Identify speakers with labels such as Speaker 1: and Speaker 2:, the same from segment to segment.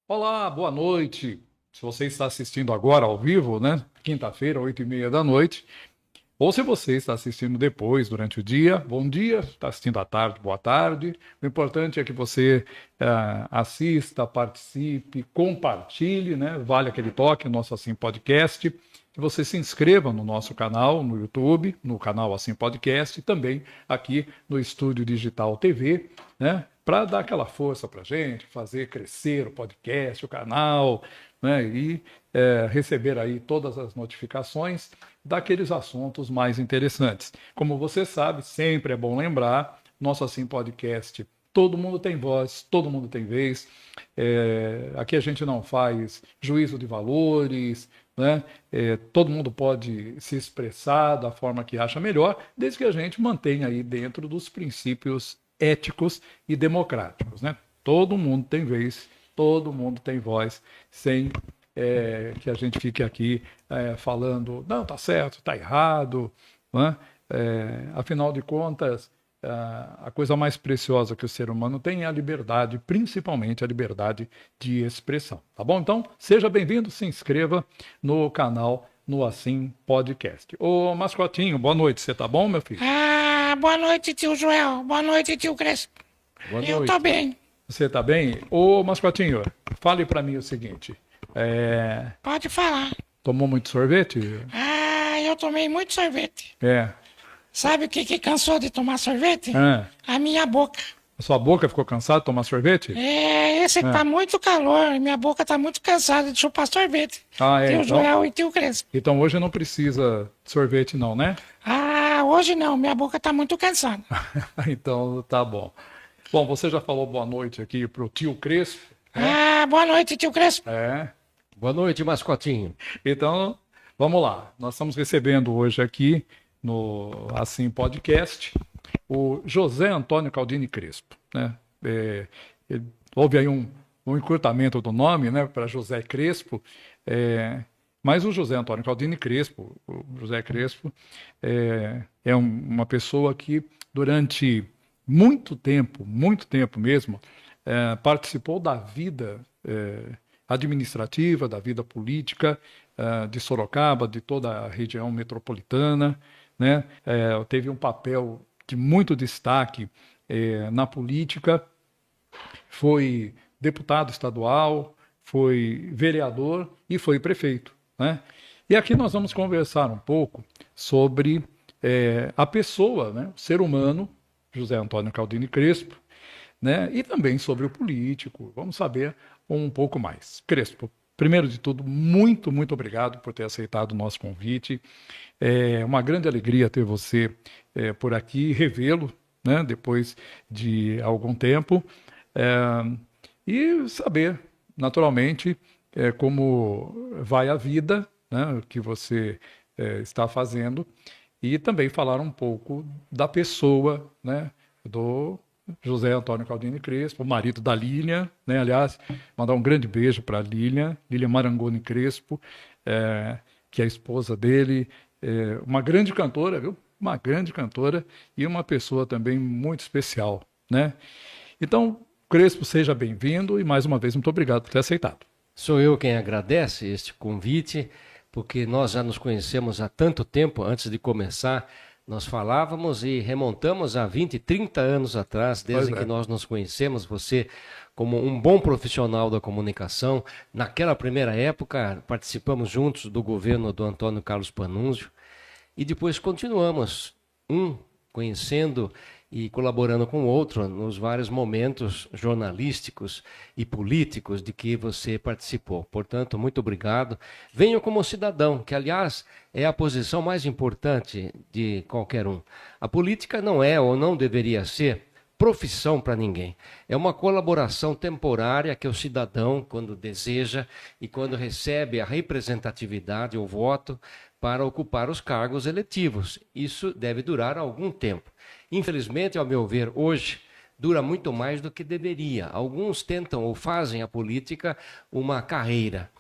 Speaker 1: Olá, boa noite. Se você está assistindo agora ao vivo, né? Quinta-feira, 8h30 da noite. Ou se você está assistindo depois, durante o dia, bom dia. Está assistindo à tarde, boa tarde. O importante é que você assista, participe, compartilhe, né? Vale aquele toque, nosso Assim Podcast. Que você se inscreva no nosso canal, no YouTube, no canal Assim Podcast, e também aqui no Estúdio Digital TV, né? Para dar aquela força para a gente, fazer crescer o podcast, o canal, né? E receber aí todas as notificações daqueles assuntos mais interessantes. Como você sabe, sempre é bom lembrar, nosso Assim Podcast, todo mundo tem voz, todo mundo tem vez. Aqui a gente não faz juízo de valores, né? Todo mundo pode se expressar da forma que acha melhor, desde que a gente mantenha aí dentro dos princípios éticos e democráticos, né? Todo mundo tem vez, todo mundo tem voz, sem que a gente fique aqui falando, não, tá certo, tá errado, né? Afinal de contas, a coisa mais preciosa que o ser humano tem é a liberdade, principalmente a liberdade de expressão, tá bom? Então, seja bem-vindo, se inscreva no canal no Assim Podcast. Ô, Mascotinho, boa noite, você tá bom, meu filho?
Speaker 2: Boa noite, tio Joel. Boa noite, tio Crespo.
Speaker 3: Boa
Speaker 2: Eu tô
Speaker 3: noite.
Speaker 2: bem.
Speaker 1: Você tá bem? Ô, Mascotinho, fale para mim o seguinte,
Speaker 2: Pode falar.
Speaker 1: tomou muito sorvete?
Speaker 2: Eu tomei muito sorvete.
Speaker 1: É.
Speaker 2: Sabe o que cansou de tomar sorvete?
Speaker 1: Ah,
Speaker 2: A minha boca.
Speaker 1: a sua boca ficou cansada de tomar sorvete?
Speaker 2: Esse
Speaker 1: Ah,
Speaker 2: tá muito calor e minha boca tá muito cansada de chupar sorvete. Tio
Speaker 1: então,
Speaker 2: Joel e tio Crespo.
Speaker 1: então hoje não precisa de sorvete não, né?
Speaker 2: Hoje não, minha boca tá muito cansada.
Speaker 1: Então tá bom. Bom, você já falou boa noite aqui pro tio Crespo, né?
Speaker 2: Boa noite, tio Crespo.
Speaker 1: É.
Speaker 3: Boa noite, mascotinho.
Speaker 1: Então, vamos lá. Nós estamos recebendo hoje aqui no Assim Podcast o José Antônio Caldini Crespo, né? Houve aí um encurtamento do nome, né, para José Crespo, mas o José Antônio Caldini Crespo, o José Crespo, uma pessoa que durante muito tempo mesmo, participou da vida administrativa, da vida política de Sorocaba, de toda a região metropolitana, né? Teve um papel de muito destaque na política, foi deputado estadual, foi vereador e foi prefeito, né? E aqui nós vamos conversar um pouco sobre a pessoa, né? O ser humano, José Antônio Caldini Crespo, né? E também sobre o político. Vamos saber um pouco mais. Crespo, primeiro de tudo, muito obrigado por ter aceitado o nosso convite. É uma grande alegria ter você por aqui, revê-lo, né? Depois de algum tempo. É, e saber, naturalmente, como vai a vida, né? O que você está fazendo. E também falar um pouco da pessoa, né? Do José Antônio Caldini Crespo, o marido da Lília, né? Aliás, mandar um grande beijo para a Lília Marangoni Crespo, que é a esposa dele, uma grande cantora, viu? Uma grande cantora e uma pessoa também muito especial, né? Então, Crespo, seja bem-vindo e mais uma vez muito obrigado por ter aceitado.
Speaker 3: Sou eu quem agradece este convite, porque nós já nos conhecemos há tanto tempo. Antes de começar, nós falávamos e remontamos a 20, 30 anos atrás,
Speaker 1: Pois
Speaker 3: desde que
Speaker 1: é.
Speaker 3: nós nos conhecemos. Você, como um bom profissional da comunicação, naquela primeira época, participamos juntos do governo do Antônio Carlos Panunzio e depois continuamos, conhecendo e colaborando com o outro nos vários momentos jornalísticos e políticos de que você participou. Portanto, muito obrigado. Venho como cidadão, que, aliás, é a posição mais importante de qualquer um. A política não é ou não deveria ser profissão para ninguém. É uma colaboração temporária que o cidadão, quando deseja e quando recebe a representatividade, o voto, para ocupar os cargos eletivos. Isso deve durar algum tempo. Infelizmente, ao meu ver, hoje, dura muito mais do que deveria. Alguns tentam ou fazem a política uma carreira.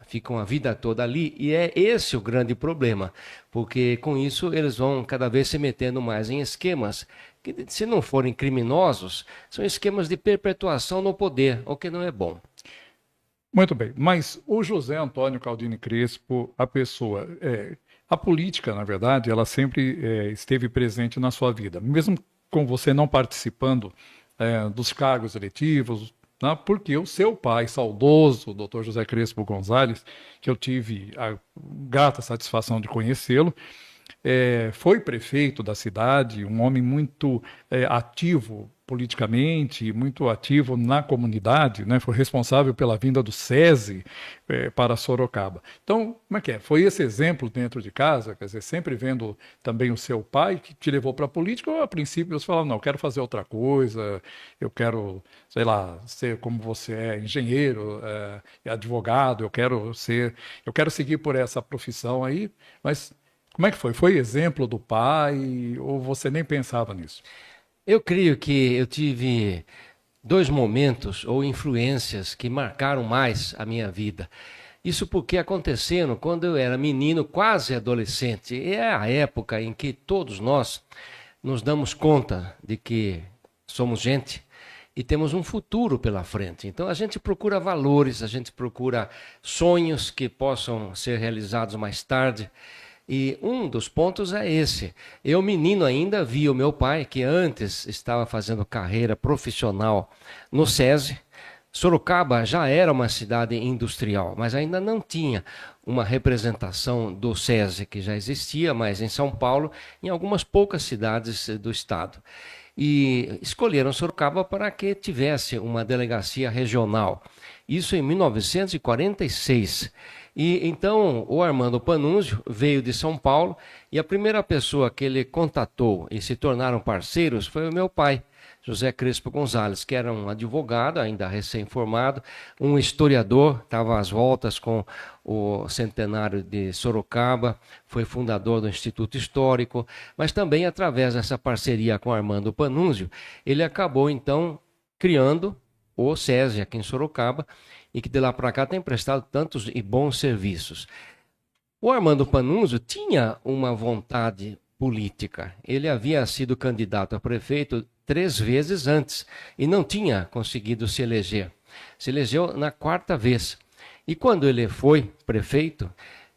Speaker 3: Ficam a vida toda ali e é esse o grande problema, porque com isso eles vão cada vez se metendo mais em esquemas que, se não forem criminosos, são esquemas de perpetuação no poder, o que não é bom.
Speaker 1: Muito bem, mas o José Antônio Caldini Crespo, a pessoa, a política, na verdade, ela sempre esteve presente na sua vida, mesmo com você não participando dos cargos eletivos, né, porque o seu pai, saudoso, o Dr. José Crespo Gonzalez, que eu tive a grata satisfação de conhecê-lo, foi prefeito da cidade, um homem muito ativo politicamente, muito ativo na comunidade, né? Foi responsável pela vinda do SESI para Sorocaba. Então, como é que é? Foi esse exemplo dentro de casa, quer dizer, sempre vendo também o seu pai que te levou para a política, ou a princípio você falava, não, eu quero fazer outra coisa, eu quero, sei lá, ser como você é, engenheiro, advogado, eu quero seguir por essa profissão aí, mas como é que foi? Foi exemplo do pai ou você nem pensava nisso?
Speaker 3: Eu creio que eu tive dois momentos ou influências que marcaram mais a minha vida. Isso porque aconteceram quando eu era menino, quase adolescente. E é a época em que todos nós nos damos conta de que somos gente e temos um futuro pela frente. Então a gente procura valores, a gente procura sonhos que possam ser realizados mais tarde. E um dos pontos é esse. Eu, menino ainda, vi o meu pai, que antes estava fazendo carreira profissional no SESI. Sorocaba já era uma cidade industrial, mas ainda não tinha uma representação do SESI, que já existia, mas em São Paulo, em algumas poucas cidades do estado. E escolheram Sorocaba para que tivesse uma delegacia regional. Isso em 1946. E então o Armando Panunzio veio de São Paulo e a primeira pessoa que ele contatou e se tornaram parceiros foi o meu pai, José Crespo Gonzalez, que era um advogado ainda recém-formado, um historiador, estava às voltas com o centenário de Sorocaba, foi fundador do Instituto Histórico, mas também através dessa parceria com Armando Panunzio, ele acabou então criando o SESI aqui em Sorocaba, e que de lá para cá tem prestado tantos e bons serviços. O Armando Panunzio tinha uma vontade política. Ele havia sido candidato a prefeito 3 vezes antes e não tinha conseguido se eleger. Se elegeu na 4ª vez. E quando ele foi prefeito,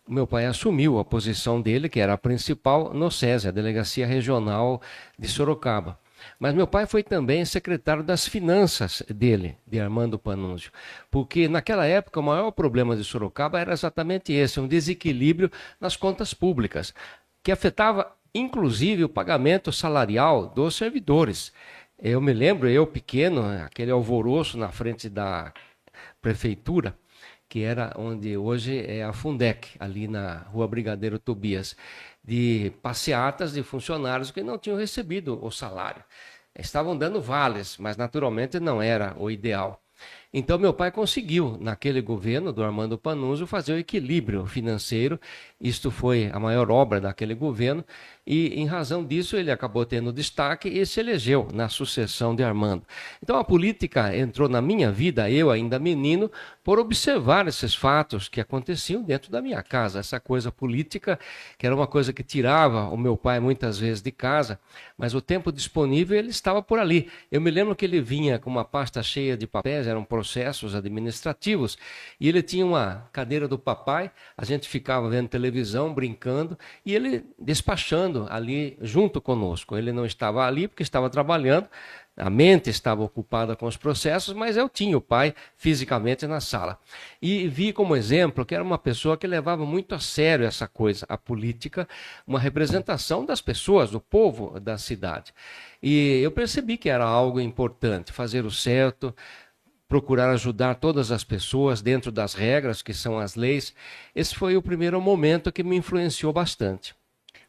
Speaker 3: meu pai assumiu a posição dele, que era a principal, no SESI, a Delegacia Regional de Sorocaba. Mas meu pai foi também secretário das finanças dele, de Armando Panunzio, porque naquela época o maior problema de Sorocaba era exatamente esse, um desequilíbrio nas contas públicas, que afetava inclusive o pagamento salarial dos servidores. Eu me lembro, eu pequeno, aquele alvoroço na frente da prefeitura, que era onde hoje é a Fundec, ali na Rua Brigadeiro Tobias, de passeatas de funcionários que não tinham recebido o salário. Estavam dando vales, mas naturalmente não era o ideal. Então meu pai conseguiu, naquele governo do Armando Panunzio, fazer o equilíbrio financeiro. Isto foi a maior obra daquele governo e, em razão disso, ele acabou tendo destaque e se elegeu na sucessão de Armando. Então a política entrou na minha vida, eu ainda menino, por observar esses fatos que aconteciam dentro da minha casa. Essa coisa política, que era uma coisa que tirava o meu pai muitas vezes de casa, mas o tempo disponível ele estava por ali. Eu me lembro que ele vinha com uma pasta cheia de papéis, eram processos administrativos, e ele tinha uma cadeira do papai, a gente ficava vendo televisão, brincando, e ele despachando ali junto conosco. Ele não estava ali porque estava trabalhando, a mente estava ocupada com os processos, mas eu tinha o pai fisicamente na sala. E vi como exemplo que era uma pessoa que levava muito a sério essa coisa, a política, uma representação das pessoas, do povo da cidade. E eu percebi que era algo importante, fazer o certo, procurar ajudar todas as pessoas dentro das regras, que são as leis. Esse foi o primeiro momento que me influenciou bastante.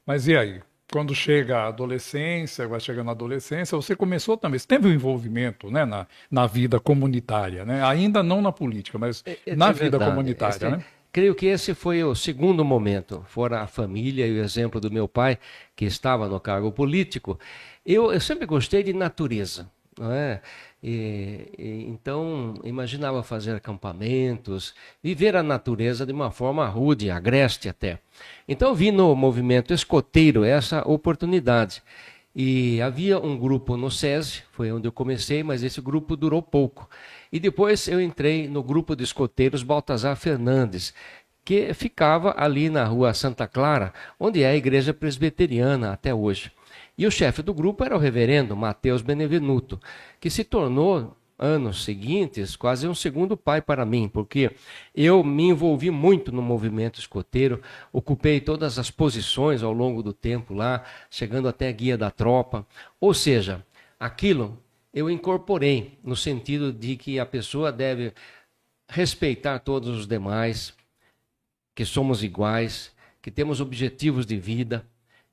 Speaker 1: Mas e aí? Quando chega a adolescência, vai chegando a adolescência, você começou também, você teve um envolvimento, né, na vida comunitária, né? Ainda não na política, mas na vida comunitária, né?
Speaker 3: Creio que esse foi o segundo momento, fora a família e o exemplo do meu pai, que estava no cargo político. Eu sempre gostei de natureza, não é? Então, imaginava fazer acampamentos, viver a natureza de uma forma rude, agreste até. Então, vi no movimento escoteiro essa oportunidade. E havia um grupo no SESI, foi onde eu comecei, mas esse grupo durou pouco. E depois eu entrei no grupo de escoteiros Baltazar Fernandes, que ficava ali na rua Santa Clara, onde é a igreja presbiteriana até hoje. E o chefe do grupo era o reverendo Mateus Benevenuto, que se tornou, anos seguintes, quase um segundo pai para mim, porque eu me envolvi muito no movimento escoteiro, ocupei todas as posições ao longo do tempo lá, chegando até a guia da tropa. Ou seja, aquilo eu incorporei no sentido de que a pessoa deve respeitar todos os demais, que somos iguais, que temos objetivos de vida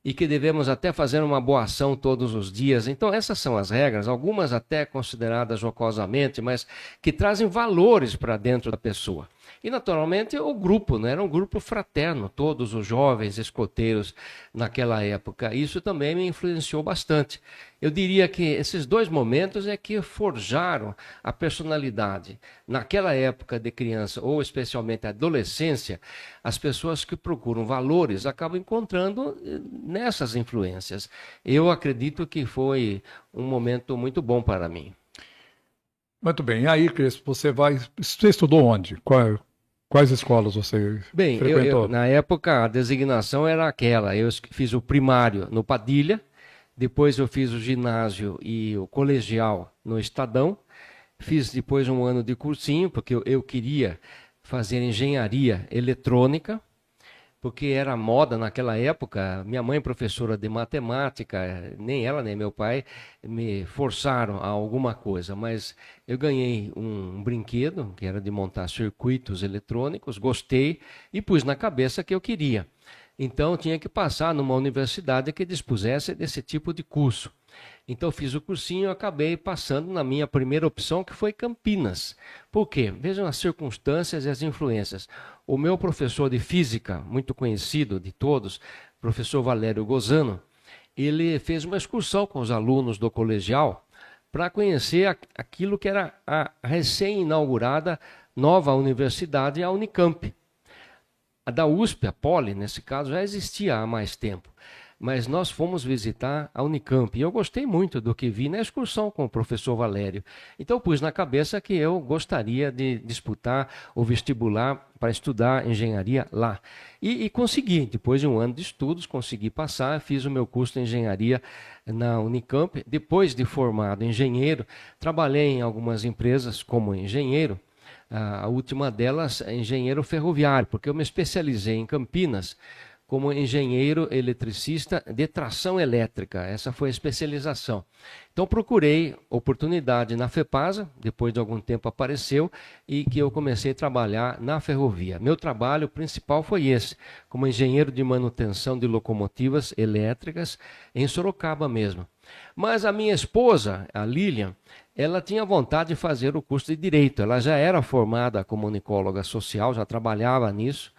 Speaker 3: e que devemos até fazer uma boa ação todos os dias. Então essas são as regras, algumas até consideradas jocosamente, mas que trazem valores para dentro da pessoa. E naturalmente o grupo, né? Era um grupo fraterno, todos os jovens escoteiros naquela época. Isso também me influenciou bastante. Eu diria que esses dois momentos é que forjaram a personalidade. Naquela época de criança, ou especialmente adolescência, as pessoas que procuram valores acabam encontrando nessas influências. Eu acredito que foi um momento muito bom para mim.
Speaker 1: Muito bem. E aí, Crespo, você estudou onde? Quais escolas você
Speaker 3: Bem,
Speaker 1: frequentou?
Speaker 3: na época a designação era aquela. Eu fiz o primário no Padilha, depois eu fiz o ginásio e o colegial no Estadão, fiz depois um ano de cursinho, porque eu queria fazer engenharia eletrônica, porque era moda naquela época. Minha mãe, professora de matemática, nem ela nem meu pai me forçaram a alguma coisa, mas eu ganhei um brinquedo, que era de montar circuitos eletrônicos, gostei e pus na cabeça que eu queria. Então, tinha que passar numa universidade que dispusesse desse tipo de curso. Então, fiz o cursinho e acabei passando na minha primeira opção, que foi Campinas. Por quê? Vejam as circunstâncias e as influências. O meu professor de física, muito conhecido de todos, professor Valério Gozano, ele fez uma excursão com os alunos do colegial para conhecer aquilo que era a recém-inaugurada nova universidade, a Unicamp. A da USP, a Poli, nesse caso, já existia há mais tempo. Mas nós fomos visitar a Unicamp e eu gostei muito do que vi na excursão com o professor Valério. Então eu pus na cabeça que eu gostaria de disputar o vestibular para estudar engenharia lá. E consegui, depois de um ano de estudos, consegui passar, fiz o meu curso de engenharia na Unicamp. Depois de formado engenheiro, trabalhei em algumas empresas como engenheiro. A última delas é engenheiro ferroviário, porque eu me especializei em Campinas como engenheiro eletricista de tração elétrica. Essa foi a especialização. Então procurei oportunidade na FEPASA, depois de algum tempo apareceu, e que eu comecei a trabalhar na ferrovia. Meu trabalho principal foi esse, como engenheiro de manutenção de locomotivas elétricas em Sorocaba mesmo. Mas a minha esposa, a Lilian, ela tinha vontade de fazer o curso de Direito. Ela já era formada como comunicóloga social, já trabalhava nisso,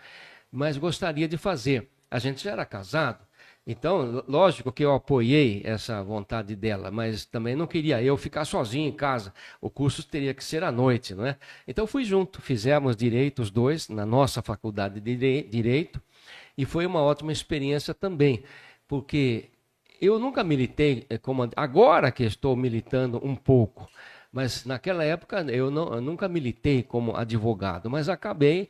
Speaker 3: mas gostaria de fazer. A gente já era casado, então, lógico que eu apoiei essa vontade dela, mas também não queria eu ficar sozinho em casa. O curso teria que ser à noite, não é? Então, fui junto, fizemos Direito os dois, na nossa faculdade de Direito, e foi uma ótima experiência também, porque eu nunca militei, como agora que estou militando um pouco, mas naquela época eu nunca militei como advogado, mas acabei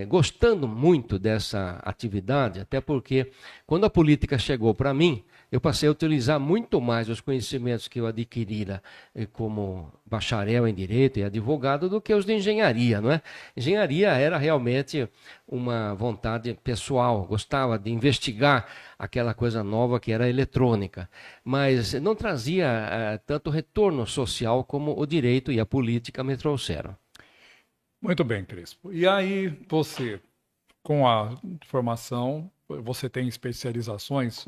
Speaker 3: gostando muito dessa atividade, até porque quando a política chegou para mim, eu passei a utilizar muito mais os conhecimentos que eu adquirira como bacharel em Direito e advogado do que os de engenharia, não é? Engenharia era realmente uma vontade pessoal, gostava de investigar aquela coisa nova que era a eletrônica, mas não trazia tanto retorno social como o Direito e a política me trouxeram.
Speaker 1: Muito bem, Crespo. E aí, você, com a formação, você tem especializações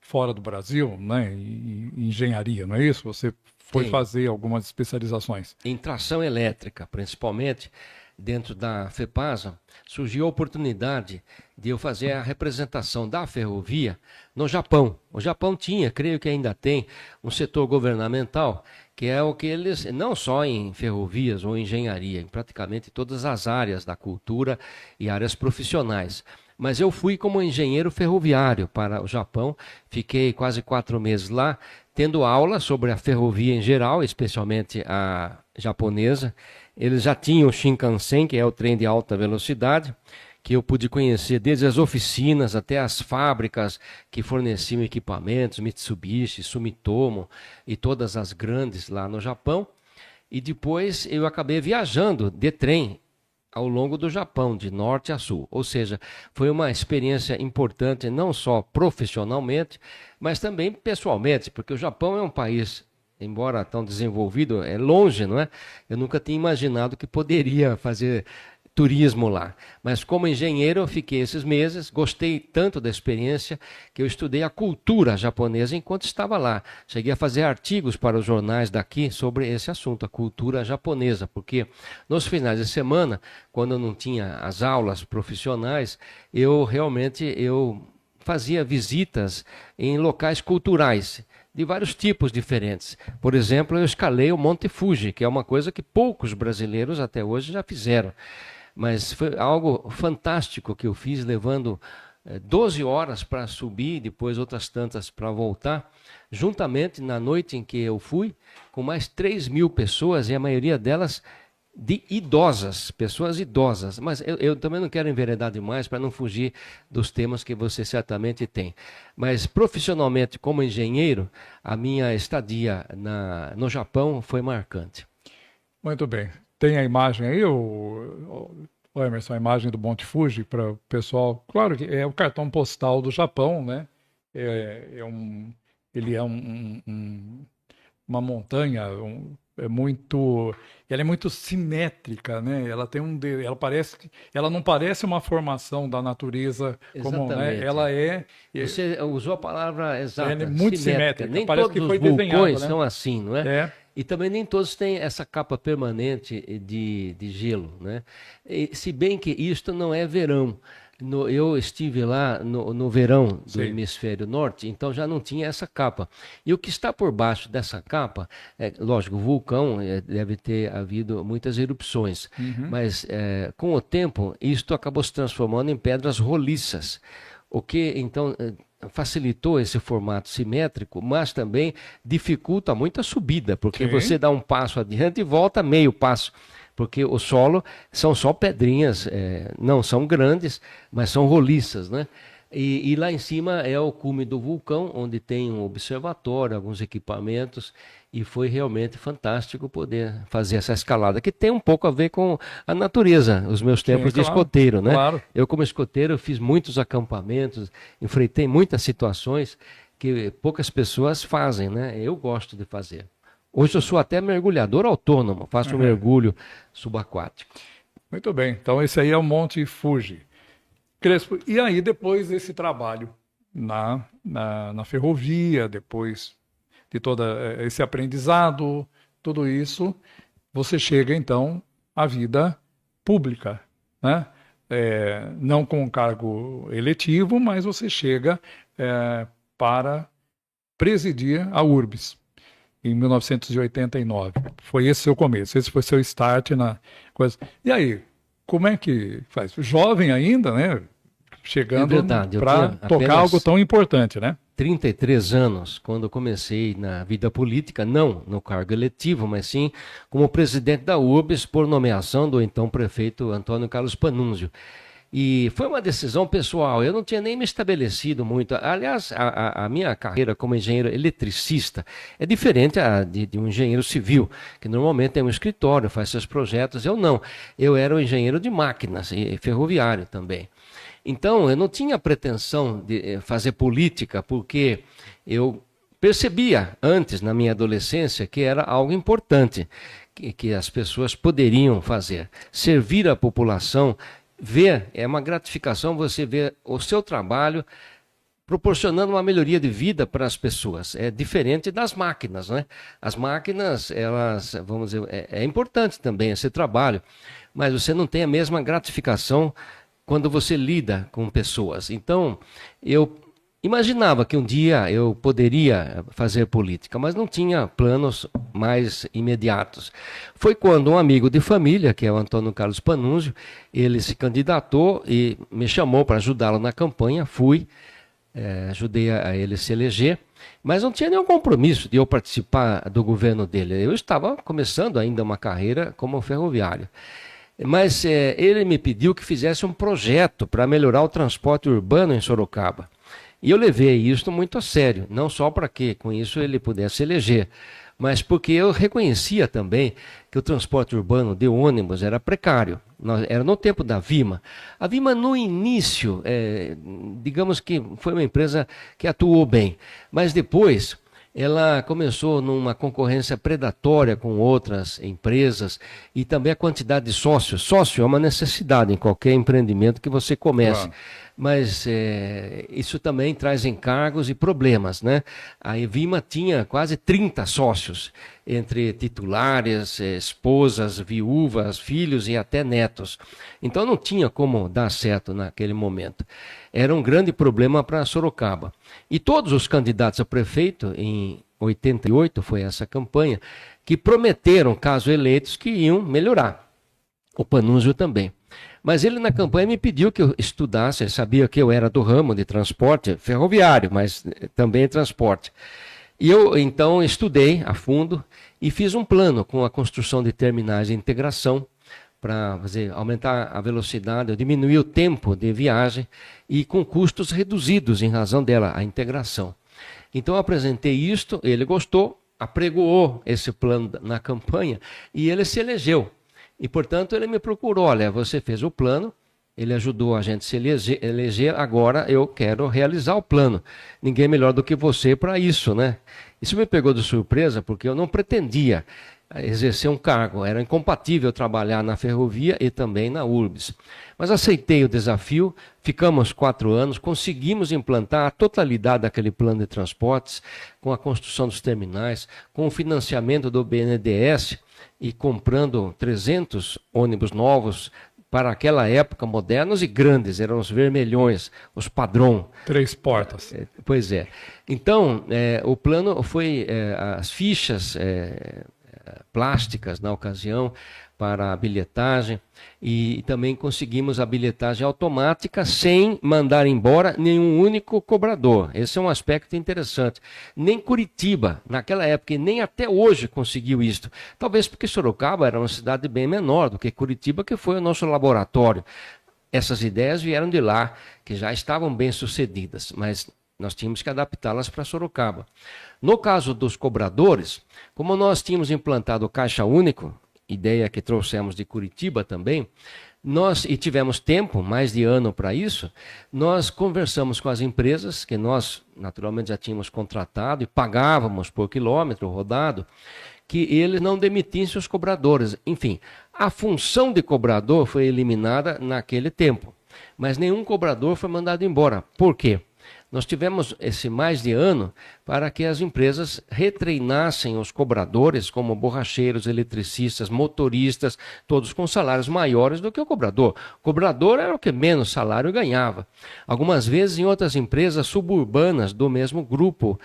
Speaker 1: fora do Brasil, né, em engenharia, não é isso? Você foi fazer algumas especializações.
Speaker 3: Em tração elétrica, principalmente, dentro da FEPASA, surgiu a oportunidade de eu fazer a representação da ferrovia no Japão. O Japão tinha, creio que ainda tem, um setor governamental que é o que eles, não só em ferrovias ou engenharia, em praticamente todas as áreas da cultura e áreas profissionais. Mas eu fui como engenheiro ferroviário para o Japão, fiquei quase 4 meses lá, tendo aula sobre a ferrovia em geral, especialmente a japonesa. Eles já tinham o Shinkansen, que é o trem de alta velocidade, que eu pude conhecer desde as oficinas até as fábricas que forneciam equipamentos, Mitsubishi, Sumitomo e todas as grandes lá no Japão. E depois eu acabei viajando de trem ao longo do Japão, de norte a sul. Ou seja, foi uma experiência importante não só profissionalmente, mas também pessoalmente, porque o Japão é um país, embora tão desenvolvido, é longe, não é? Eu nunca tinha imaginado que poderia fazer turismo lá. Mas como engenheiro eu fiquei esses meses, gostei tanto da experiência que eu estudei a cultura japonesa enquanto estava lá. Cheguei a fazer artigos para os jornais daqui sobre esse assunto, a cultura japonesa, porque nos finais de semana, quando eu não tinha as aulas profissionais, eu fazia visitas em locais culturais de vários tipos diferentes. Por exemplo, eu escalei o Monte Fuji, que é uma coisa que poucos brasileiros até hoje já fizeram. Mas foi algo fantástico que eu fiz, levando 12 horas para subir, depois outras tantas para voltar, juntamente na noite em que eu fui, com mais 3.000 pessoas, e a maioria delas de idosas, pessoas idosas. Mas eu também não quero enveredar demais para não fugir dos temas que você certamente tem. Mas profissionalmente, como engenheiro, a minha estadia no Japão foi marcante.
Speaker 1: Muito bem. Tem a imagem aí, o Emerson, a imagem do Monte Fuji para o pessoal. Claro que é o cartão postal do Japão, né? Ele é uma montanha, ela é muito simétrica, né? Ela não parece uma formação da natureza como, né? Ela é.
Speaker 3: Você usou a palavra exata.
Speaker 1: Ela é muito simétrica.
Speaker 3: Nem
Speaker 1: parece
Speaker 3: todos
Speaker 1: que foi
Speaker 3: os vulcões
Speaker 1: desenhado, né?
Speaker 3: são assim, não é?
Speaker 1: É.
Speaker 3: E também nem todos têm essa capa permanente de gelo, né? Se bem que isto não é verão. Eu estive lá no verão do hemisfério norte, então já não tinha essa capa. E o que está por baixo dessa capa, lógico, o vulcão deve ter havido muitas erupções, mas com o tempo isto acabou se transformando em pedras roliças, o que então facilitou esse formato simétrico, mas também dificulta muito a subida, porque você dá um passo adiante e volta meio passo. Porque o solo são só pedrinhas, não são grandes, mas são roliças, né? E lá em cima é o cume do vulcão, onde tem um observatório, alguns equipamentos, e foi realmente fantástico poder fazer essa escalada, que tem um pouco a ver com a natureza, os meus tempos de escoteiro, né?
Speaker 1: Claro.
Speaker 3: Eu, como escoteiro, fiz muitos acampamentos, enfrentei muitas situações que poucas pessoas fazem, né? Eu gosto de fazer. Hoje eu sou até mergulhador autônomo, faço um mergulho subaquático.
Speaker 1: Muito bem, então esse aí é o Monte Fuji. Crespo, e aí depois desse trabalho na ferrovia, depois de todo esse aprendizado, tudo isso, você chega então à vida pública, né? Não com um cargo eletivo, mas você chega para presidir a URBS. Em 1989. Foi esse seu começo, esse foi seu start na coisa. E aí, como é que faz? Jovem ainda, né? Chegando para tocar algo tão importante, né?
Speaker 3: 33 anos, quando eu comecei na vida política, não no cargo eletivo, mas sim como presidente da URBS por nomeação do então prefeito Antônio Carlos Pannunzio. E foi uma decisão pessoal, eu não tinha nem me estabelecido muito. Aliás, a minha carreira como engenheiro eletricista é diferente de um engenheiro civil, que normalmente tem um escritório, faz seus projetos. Eu não, eu era um engenheiro de máquinas e ferroviário também. Então, eu não tinha pretensão de fazer política, porque eu percebia antes, na minha adolescência, que era algo importante, que as pessoas poderiam fazer. Servir a população, é uma gratificação você ver o seu trabalho proporcionando uma melhoria de vida para as pessoas. É diferente das máquinas, né? As máquinas, elas, vamos dizer, é importante também esse trabalho, mas você não tem a mesma gratificação quando você lida com pessoas. Então, eu imaginava que um dia eu poderia fazer política, mas não tinha planos mais imediatos. Foi quando um amigo de família, que é o Antônio Carlos Panunzio, ele se candidatou e me chamou para ajudá-lo na campanha. Fui, ajudei a ele se eleger, mas não tinha nenhum compromisso de eu participar do governo dele. Eu estava começando ainda uma carreira como ferroviário. Mas ele me pediu que fizesse um projeto para melhorar o transporte urbano em Sorocaba. E eu levei isso muito a sério, não só para que com isso ele pudesse eleger, mas porque eu reconhecia também que o transporte urbano de ônibus era precário. Era no tempo da Vima. A Vima, no início, digamos que foi uma empresa que atuou bem, mas depois ela começou numa concorrência predatória com outras empresas e também a quantidade de sócios. Sócio é uma necessidade em qualquer empreendimento que você comece. Claro. Mas isso também traz encargos e problemas, né? A Vima tinha quase 30 sócios, entre titulares, esposas, viúvas, filhos e até netos. Então não tinha como dar certo naquele momento. Era um grande problema para Sorocaba. E todos os candidatos a prefeito, em 88 foi essa campanha, que prometeram, caso eleitos, que iam melhorar. O Panunzio também. Mas ele na campanha me pediu que eu estudasse, ele sabia que eu era do ramo de transporte ferroviário, mas também transporte. E eu então estudei a fundo e fiz um plano com a construção de terminais de integração para aumentar a velocidade, eu diminuir o tempo de viagem e com custos reduzidos em razão dela, a integração. Então eu apresentei isto, ele gostou, apregoou esse plano na campanha e ele se elegeu. E, portanto, ele me procurou, olha, você fez o plano, ele ajudou a gente se eleger, agora eu quero realizar o plano. Ninguém melhor do que você para isso, né? Isso me pegou de surpresa, porque eu não pretendia exercer um cargo, era incompatível trabalhar na ferrovia e também na Urbis. Mas aceitei o desafio, ficamos 4 anos, conseguimos implantar a totalidade daquele plano de transportes, com a construção dos terminais, com o financiamento do BNDES, e comprando 300 ônibus novos para aquela época, modernos e grandes, eram os vermelhões, os padrão.
Speaker 1: 3 portas.
Speaker 3: Pois é. Então, o plano foi as fichas plásticas na ocasião para a bilhetagem e também conseguimos a bilhetagem automática sem mandar embora nenhum único cobrador. Esse é um aspecto interessante. Nem Curitiba, naquela época, e nem até hoje conseguiu isso. Talvez porque Sorocaba era uma cidade bem menor do que Curitiba, que foi o nosso laboratório. Essas ideias vieram de lá, que já estavam bem sucedidas, mas nós tínhamos que adaptá-las para Sorocaba. No caso dos cobradores, como nós tínhamos implantado o Caixa Único, ideia que trouxemos de Curitiba também, e tivemos tempo, mais de ano para isso, nós conversamos com as empresas, que nós naturalmente já tínhamos contratado e pagávamos por quilômetro rodado, que eles não demitissem os cobradores. Enfim, a função de cobrador foi eliminada naquele tempo, mas nenhum cobrador foi mandado embora. Por quê? Nós tivemos esse mais de ano para que as empresas retreinassem os cobradores, como borracheiros, eletricistas, motoristas, todos com salários maiores do que o cobrador. O cobrador era o que menos salário ganhava. Algumas vezes em outras empresas suburbanas do mesmo grupo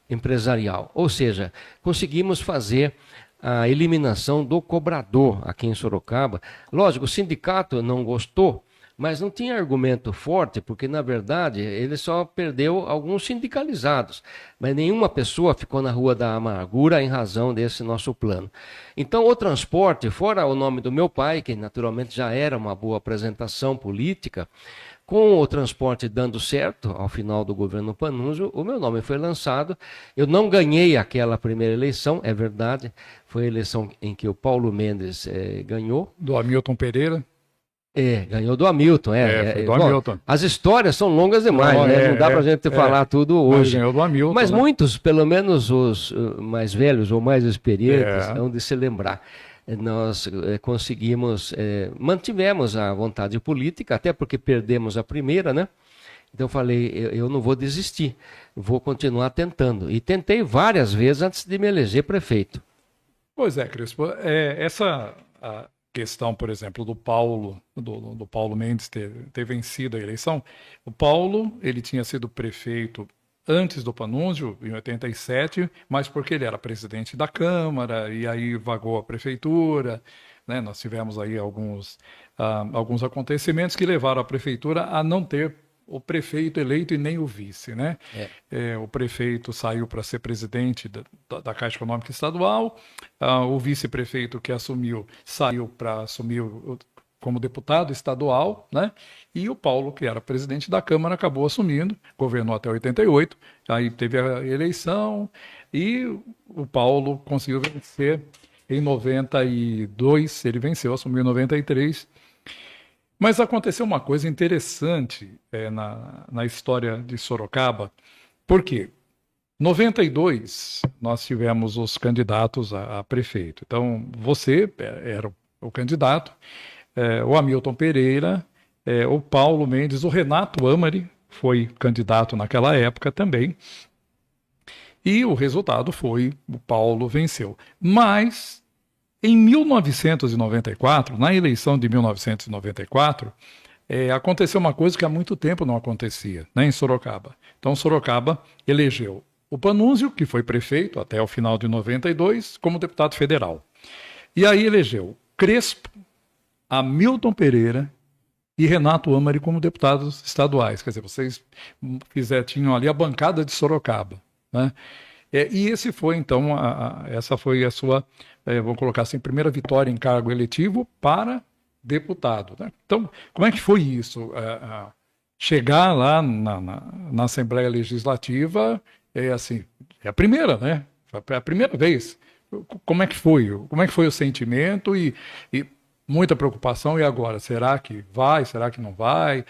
Speaker 3: empresarial. Ou seja, conseguimos fazer a eliminação do cobrador aqui em Sorocaba. Lógico, o sindicato não gostou, mas não tinha argumento forte, porque, na verdade, ele só perdeu alguns sindicalizados. Mas nenhuma pessoa ficou na Rua da Amargura em razão desse nosso plano. Então, o transporte, fora o nome do meu pai, que naturalmente já era uma boa apresentação política, com o transporte dando certo, ao final do governo Panunzio, o meu nome foi lançado. Eu não ganhei aquela primeira eleição, é verdade. Foi a eleição em que o Paulo Mendes ganhou.
Speaker 1: Do Hamilton Pereira.
Speaker 3: Ganhou do Hamilton.
Speaker 1: Foi do Hamilton.
Speaker 3: As histórias são longas demais, né? Não dá pra gente falar tudo hoje.
Speaker 1: Ganhou do Hamilton,
Speaker 3: mas
Speaker 1: né?
Speaker 3: Muitos, pelo menos os mais velhos ou mais experientes, hão de se lembrar. Nós conseguimos, mantivemos a vontade política, até porque perdemos a primeira, né? Então eu falei, eu não vou desistir, vou continuar tentando. E tentei várias vezes antes de me eleger prefeito.
Speaker 1: Pois é, Crispo, questão, por exemplo, do Paulo, do Paulo Mendes ter vencido a eleição. O Paulo, ele tinha sido prefeito antes do Panunzio, em 87, mas porque ele era presidente da Câmara, e aí vagou a prefeitura, né? Nós tivemos aí alguns acontecimentos que levaram a prefeitura a não ter o prefeito eleito e nem o vice, né? O prefeito saiu para ser presidente da Caixa Econômica Estadual, o vice-prefeito que assumiu saiu para assumir como deputado estadual, né? E o Paulo, que era presidente da Câmara, acabou assumindo, governou até 88, aí teve a eleição e o Paulo conseguiu vencer em 92, ele venceu, assumiu em 93. Mas aconteceu uma coisa interessante na história de Sorocaba, porque em 92 nós tivemos os candidatos a prefeito. Então, você era o candidato, o Hamilton Pereira, o Paulo Mendes, o Renato Amari foi candidato naquela época também. E o resultado foi, o Paulo venceu. Mas, em 1994, na eleição de 1994, aconteceu uma coisa que há muito tempo não acontecia, né, em Sorocaba. Então, Sorocaba elegeu o Panunzio, que foi prefeito até o final de 92, como deputado federal. E aí elegeu Crespo, Hamilton Pereira e Renato Amari como deputados estaduais. Quer dizer, vocês tinham ali a bancada de Sorocaba, né? E esse foi, então, essa foi a sua, vou colocar assim, primeira vitória em cargo eletivo para deputado, né? Então, como é que foi isso? Chegar lá na Assembleia Legislativa, assim, é a primeira, né? É a primeira vez. Como é que foi? Como é que foi o sentimento e muita preocupação, e agora? Será que vai? Será que não vai?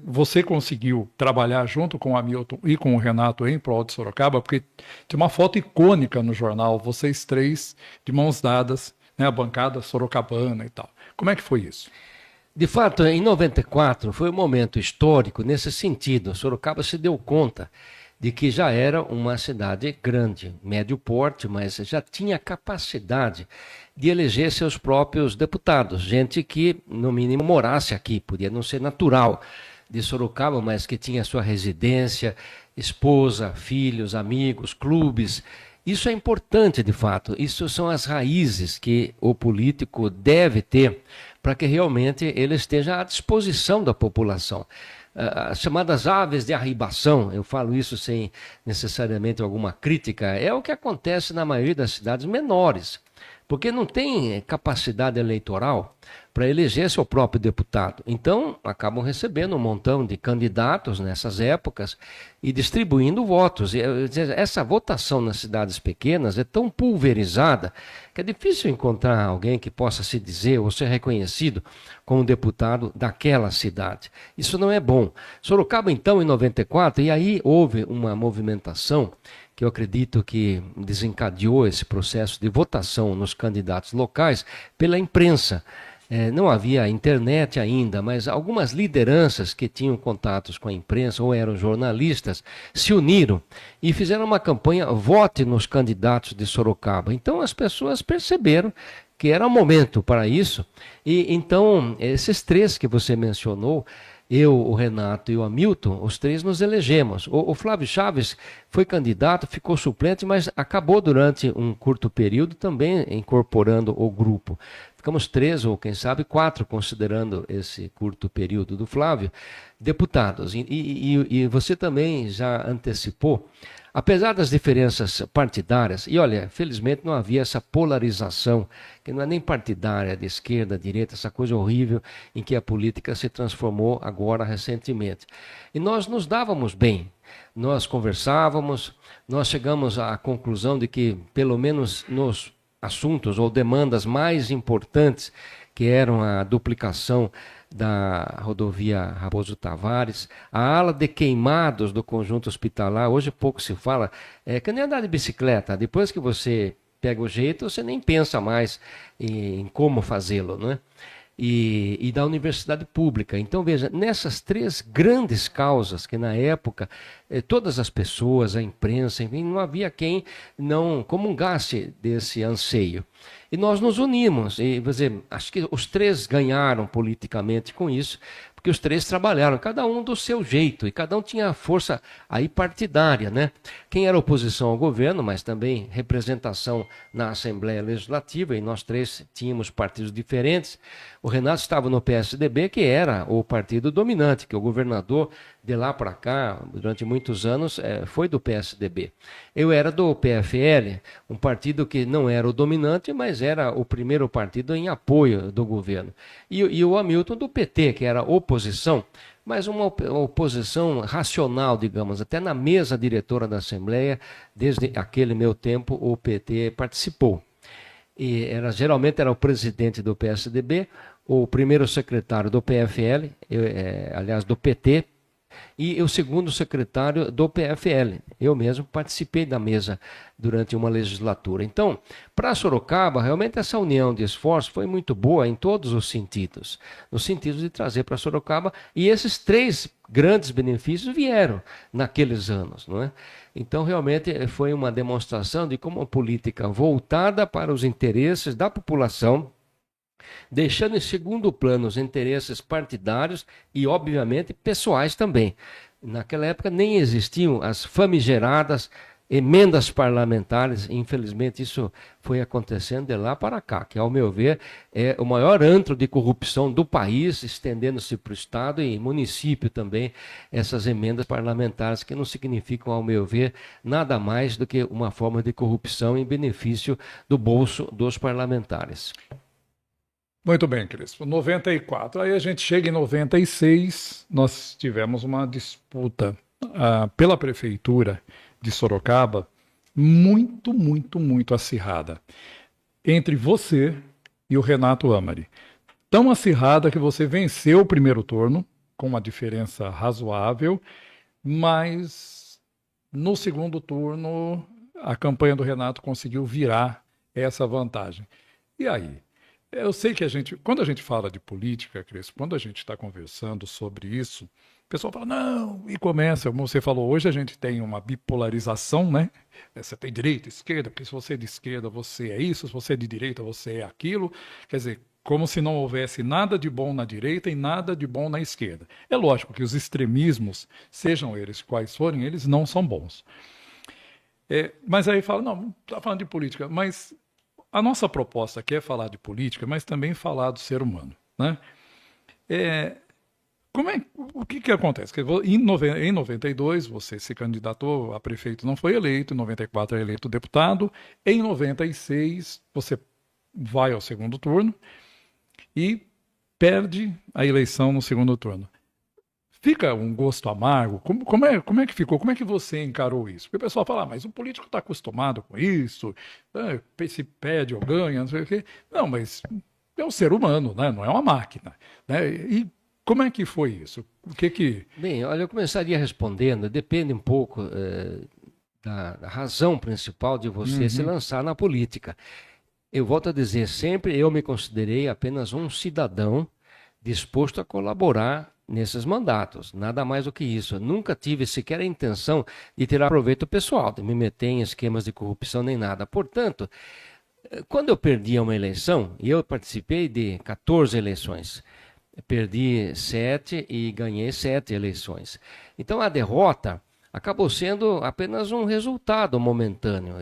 Speaker 1: Você conseguiu trabalhar junto com o Hamilton e com o Renato em prol de Sorocaba, porque tem uma foto icônica no jornal, vocês três de mãos dadas, né, a bancada sorocabana e tal. Como é que foi isso?
Speaker 3: De fato, em 94 foi um momento histórico nesse sentido. Sorocaba se deu conta de que já era uma cidade grande, médio porte, mas já tinha capacidade de eleger seus próprios deputados, gente que, no mínimo, morasse aqui, podia não ser natural de Sorocaba, mas que tinha sua residência, esposa, filhos, amigos, clubes. Isso é importante, de fato, isso são as raízes que o político deve ter para que realmente ele esteja à disposição da população. As chamadas aves de arribação, eu falo isso sem necessariamente alguma crítica, é o que acontece na maioria das cidades menores, porque não tem capacidade eleitoral para eleger seu próprio deputado. Então, acabam recebendo um montão de candidatos nessas épocas e distribuindo votos. Essa votação nas cidades pequenas é tão pulverizada que é difícil encontrar alguém que possa se dizer ou ser reconhecido como deputado daquela cidade. Isso não é bom. Sorocaba, então, em 94, e aí houve uma movimentação que eu acredito que desencadeou esse processo de votação nos candidatos locais pela imprensa. Não havia internet ainda, mas algumas lideranças que tinham contatos com a imprensa ou eram jornalistas se uniram e fizeram uma campanha "Vote nos candidatos de Sorocaba". Então as pessoas perceberam que era o momento para isso e então esses três que você mencionou, eu, o Renato e o Hamilton, os três nos elegemos. O Flávio Chaves foi candidato, ficou suplente, mas acabou durante um curto período também incorporando o grupo. Ficamos 3 ou quem sabe 4, considerando esse curto período do Flávio, deputados. E você também já antecipou, apesar das diferenças partidárias, e olha, felizmente não havia essa polarização, que não é nem partidária, de esquerda, direita, essa coisa horrível em que a política se transformou agora recentemente. E nós nos dávamos bem, nós conversávamos, nós chegamos à conclusão de que, pelo menos nos assuntos ou demandas mais importantes, que eram a duplicação da rodovia Raposo Tavares, a ala de queimados do conjunto hospitalar, hoje pouco se fala, que nem andar de bicicleta, depois que você pega o jeito, você nem pensa mais em como fazê-lo, não é? e da universidade pública. Então, veja, nessas três grandes causas que na época todas as pessoas, a imprensa, enfim, não havia quem não comungasse desse anseio. E nós nos unimos, e vou dizer, acho que os três ganharam politicamente com isso, porque os três trabalharam, cada um do seu jeito, e cada um tinha força aí partidária, né? Quem era oposição ao governo, mas também representação na Assembleia Legislativa, e nós três tínhamos partidos diferentes. O Renato estava no PSDB, que era o partido dominante, que o governador de lá para cá, durante muitos anos, foi do PSDB. Eu era do PFL, um partido que não era o dominante, mas era o primeiro partido em apoio do governo. E o Hamilton do PT, que era oposição, mas uma oposição racional, digamos. Até na mesa diretora da Assembleia, desde aquele meu tempo, o PT participou. E geralmente era o presidente do PSDB, o primeiro secretário do PFL, aliás, do PT, e o segundo secretário do PFL. Eu mesmo participei da mesa durante uma legislatura. Então, para Sorocaba, realmente essa união de esforços foi muito boa em todos os sentidos. No sentido de trazer para Sorocaba, e esses três grandes benefícios vieram naqueles anos, não é? Então, realmente foi uma demonstração de como a política voltada para os interesses da população, deixando em segundo plano os interesses partidários e, obviamente, pessoais também. Naquela época nem existiam as famigeradas emendas parlamentares, infelizmente isso foi acontecendo de lá para cá, que, ao meu ver, é o maior antro de corrupção do país, estendendo-se para o Estado e município também, essas emendas parlamentares que não significam, ao meu ver, nada mais do que uma forma de corrupção em benefício do bolso dos parlamentares.
Speaker 1: Muito bem, Crespo. 94. Aí a gente chega em 96, nós tivemos uma disputa pela prefeitura de Sorocaba muito, muito, muito acirrada entre você e o Renato Amari. Tão acirrada que você venceu o primeiro turno, com uma diferença razoável, mas no segundo turno a campanha do Renato conseguiu virar essa vantagem. E aí? Eu sei que quando a gente fala de política, Crespo, quando a gente está conversando sobre isso, o pessoal fala, não, e começa, como você falou, hoje a gente tem uma bipolarização, né? Você tem direita, esquerda, porque se você é de esquerda, você é isso, se você é de direita, você é aquilo. Quer dizer, como se não houvesse nada de bom na direita e nada de bom na esquerda. É lógico que os extremismos, sejam eles quais forem, eles não são bons. Mas aí fala, não está falando de política, mas a nossa proposta aqui é falar de política, mas também falar do ser humano, né? O que acontece? Em 92, você se candidatou a prefeito, não foi eleito, em 94 é eleito deputado, em 96 você vai ao segundo turno e perde a eleição no segundo turno. Fica um gosto amargo? Como é que ficou? Como é que você encarou isso? Porque o pessoal fala, mas o político está acostumado com isso, se pede ou ganha, não sei o quê. Não, mas é um ser humano, né? Não é uma máquina, né? E como é que foi isso?
Speaker 3: Bem, olha, eu começaria respondendo, depende um pouco da razão principal de você se lançar na política. Eu volto a dizer, sempre eu me considerei apenas um cidadão disposto a colaborar nesses mandatos, nada mais do que isso. Eu nunca tive sequer a intenção de tirar proveito pessoal, de me meter em esquemas de corrupção nem nada. Portanto, quando eu perdi uma eleição, e eu participei de 14 eleições, perdi 7 e ganhei 7 eleições. Então a derrota acabou sendo apenas um resultado momentâneo.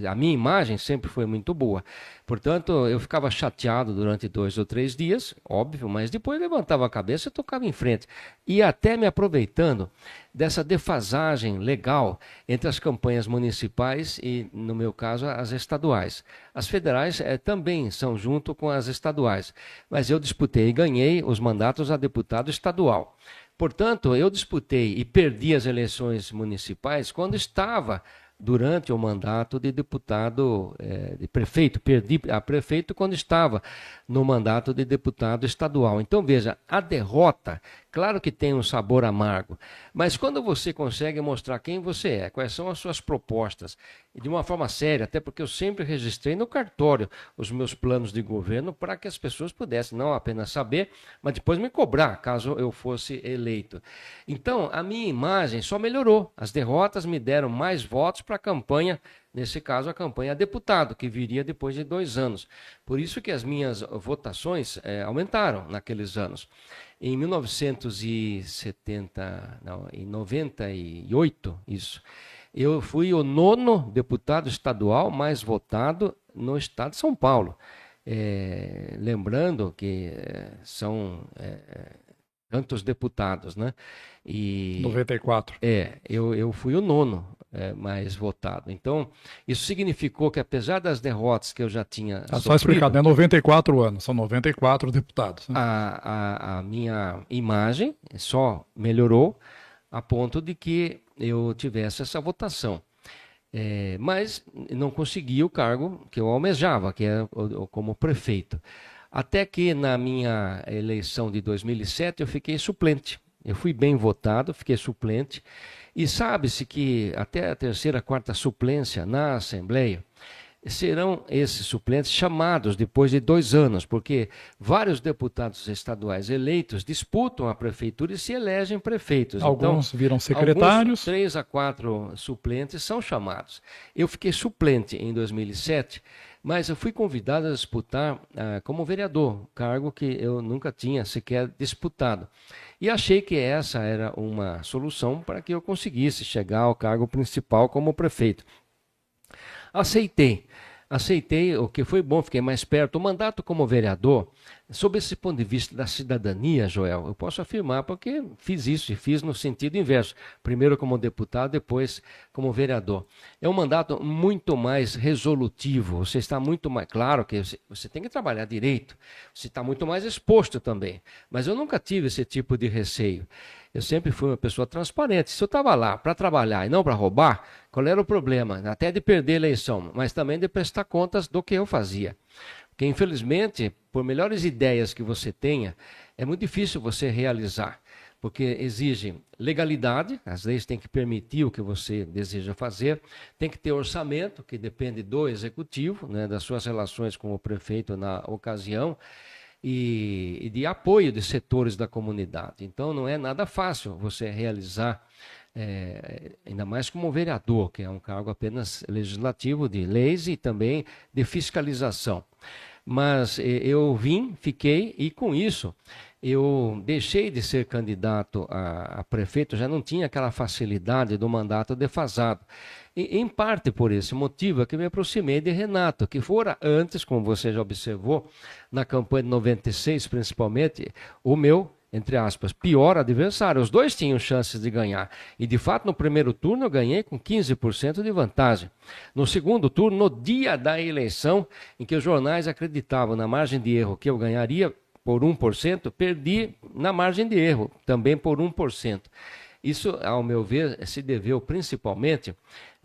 Speaker 3: A minha imagem sempre foi muito boa. Portanto, eu ficava chateado durante 2 ou 3 dias, óbvio, mas depois levantava a cabeça e tocava em frente. E até me aproveitando dessa defasagem legal entre as campanhas municipais e, no meu caso, as estaduais. As federais também são junto com as estaduais, mas eu disputei e ganhei os mandatos a deputado estadual. Portanto, eu disputei e perdi as eleições municipais quando estava durante o mandato de deputado, de prefeito. Perdi a prefeito quando estava no mandato de deputado estadual. Então, veja, a derrota, claro que tem um sabor amargo, mas quando você consegue mostrar quem você é, quais são as suas propostas, e de uma forma séria, até porque eu sempre registrei no cartório os meus planos de governo para que as pessoas pudessem não apenas saber, mas depois me cobrar, caso eu fosse eleito. Então, a minha imagem só melhorou. As derrotas me deram mais votos para a campanha, nesse caso, a campanha a deputado, que viria depois de 2 anos. Por isso que as minhas votações aumentaram naqueles anos. Em 1970, não, em 98, isso, eu fui o 9º deputado estadual mais votado no estado de São Paulo. Lembrando que são tantos deputados, né? E
Speaker 1: 94.
Speaker 3: eu fui o 9º mais votado. Então, isso significou que, apesar das derrotas que eu já tinha
Speaker 1: Só explicado, é 94 anos, são 94 deputados. Né?
Speaker 3: A minha imagem só melhorou a ponto de que eu tivesse essa votação. Mas não consegui o cargo que eu almejava, que é como prefeito. Até que na minha eleição de 2007 eu fiquei suplente. Eu fui bem votado, fiquei suplente. E sabe-se que até a 3ª, 4ª suplência na Assembleia serão esses suplentes chamados depois de 2 anos, porque vários deputados estaduais eleitos disputam a prefeitura e se elegem prefeitos.
Speaker 1: Alguns
Speaker 3: então,
Speaker 1: viram secretários.
Speaker 3: Alguns 3 a 4 suplentes são chamados. Eu fiquei suplente em 2007, mas eu fui convidado a disputar como vereador, cargo que eu nunca tinha sequer disputado. E achei que essa era uma solução para que eu conseguisse chegar ao cargo principal como prefeito. Aceitei, o que foi bom, fiquei mais perto. O mandato como vereador, sob esse ponto de vista da cidadania, Joel, eu posso afirmar porque fiz isso e fiz no sentido inverso. Primeiro como deputado, depois como vereador. É um mandato muito mais resolutivo, você está muito mais... Claro que você tem que trabalhar direito, você está muito mais exposto também. Mas eu nunca tive esse tipo de receio. Eu sempre fui uma pessoa transparente. Se eu estava lá para trabalhar e não para roubar, qual era o problema? Até de perder a eleição, mas também de prestar contas do que eu fazia. Porque, infelizmente, por melhores ideias que você tenha, é muito difícil você realizar. Porque exige legalidade, as leis têm que permitir o que você deseja fazer, tem que ter orçamento, que depende do executivo, né, das suas relações com o prefeito na ocasião, e de apoio de setores da comunidade. Então, não é nada fácil você realizar, ainda mais como vereador, que é um cargo apenas legislativo de leis e também de fiscalização. Mas eu fiquei, e com isso eu deixei de ser candidato a prefeito, já não tinha aquela facilidade do mandato defasado. E, em parte por esse motivo é que me aproximei de Renato, que fora antes, como você já observou, na campanha de 96 principalmente, o meu, entre aspas, pior adversário. Os dois tinham chances de ganhar. E, de fato, no primeiro turno eu ganhei com 15% de vantagem. No segundo turno, no dia da eleição, em que os jornais acreditavam na margem de erro que eu ganharia por 1%, perdi na margem de erro, também por 1%. Isso, ao meu ver, se deveu principalmente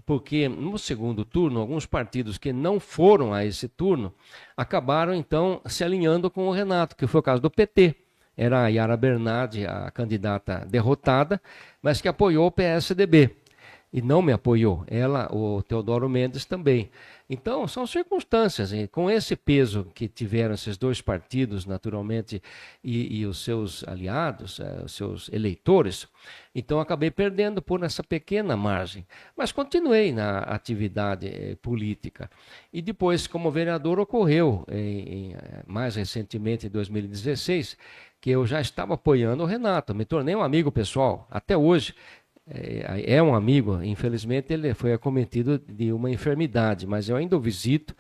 Speaker 3: porque no segundo turno, alguns partidos que não foram a esse turno acabaram, então, se alinhando com o Renato, que foi o caso do PT. Era a Yara Bernardi, a candidata derrotada, mas que apoiou o PSDB. E não me apoiou. Ela, o Teodoro Mendes também. Então, são circunstâncias. E com esse peso que tiveram esses dois partidos, naturalmente, e os seus aliados, os seus eleitores, então acabei perdendo por essa pequena margem. Mas continuei na atividade política. E depois, como vereador, ocorreu, mais recentemente, em 2016, que eu já estava apoiando o Renato. Me tornei um amigo pessoal, até hoje. É um amigo, infelizmente ele foi acometido de uma enfermidade, mas eu ainda o visito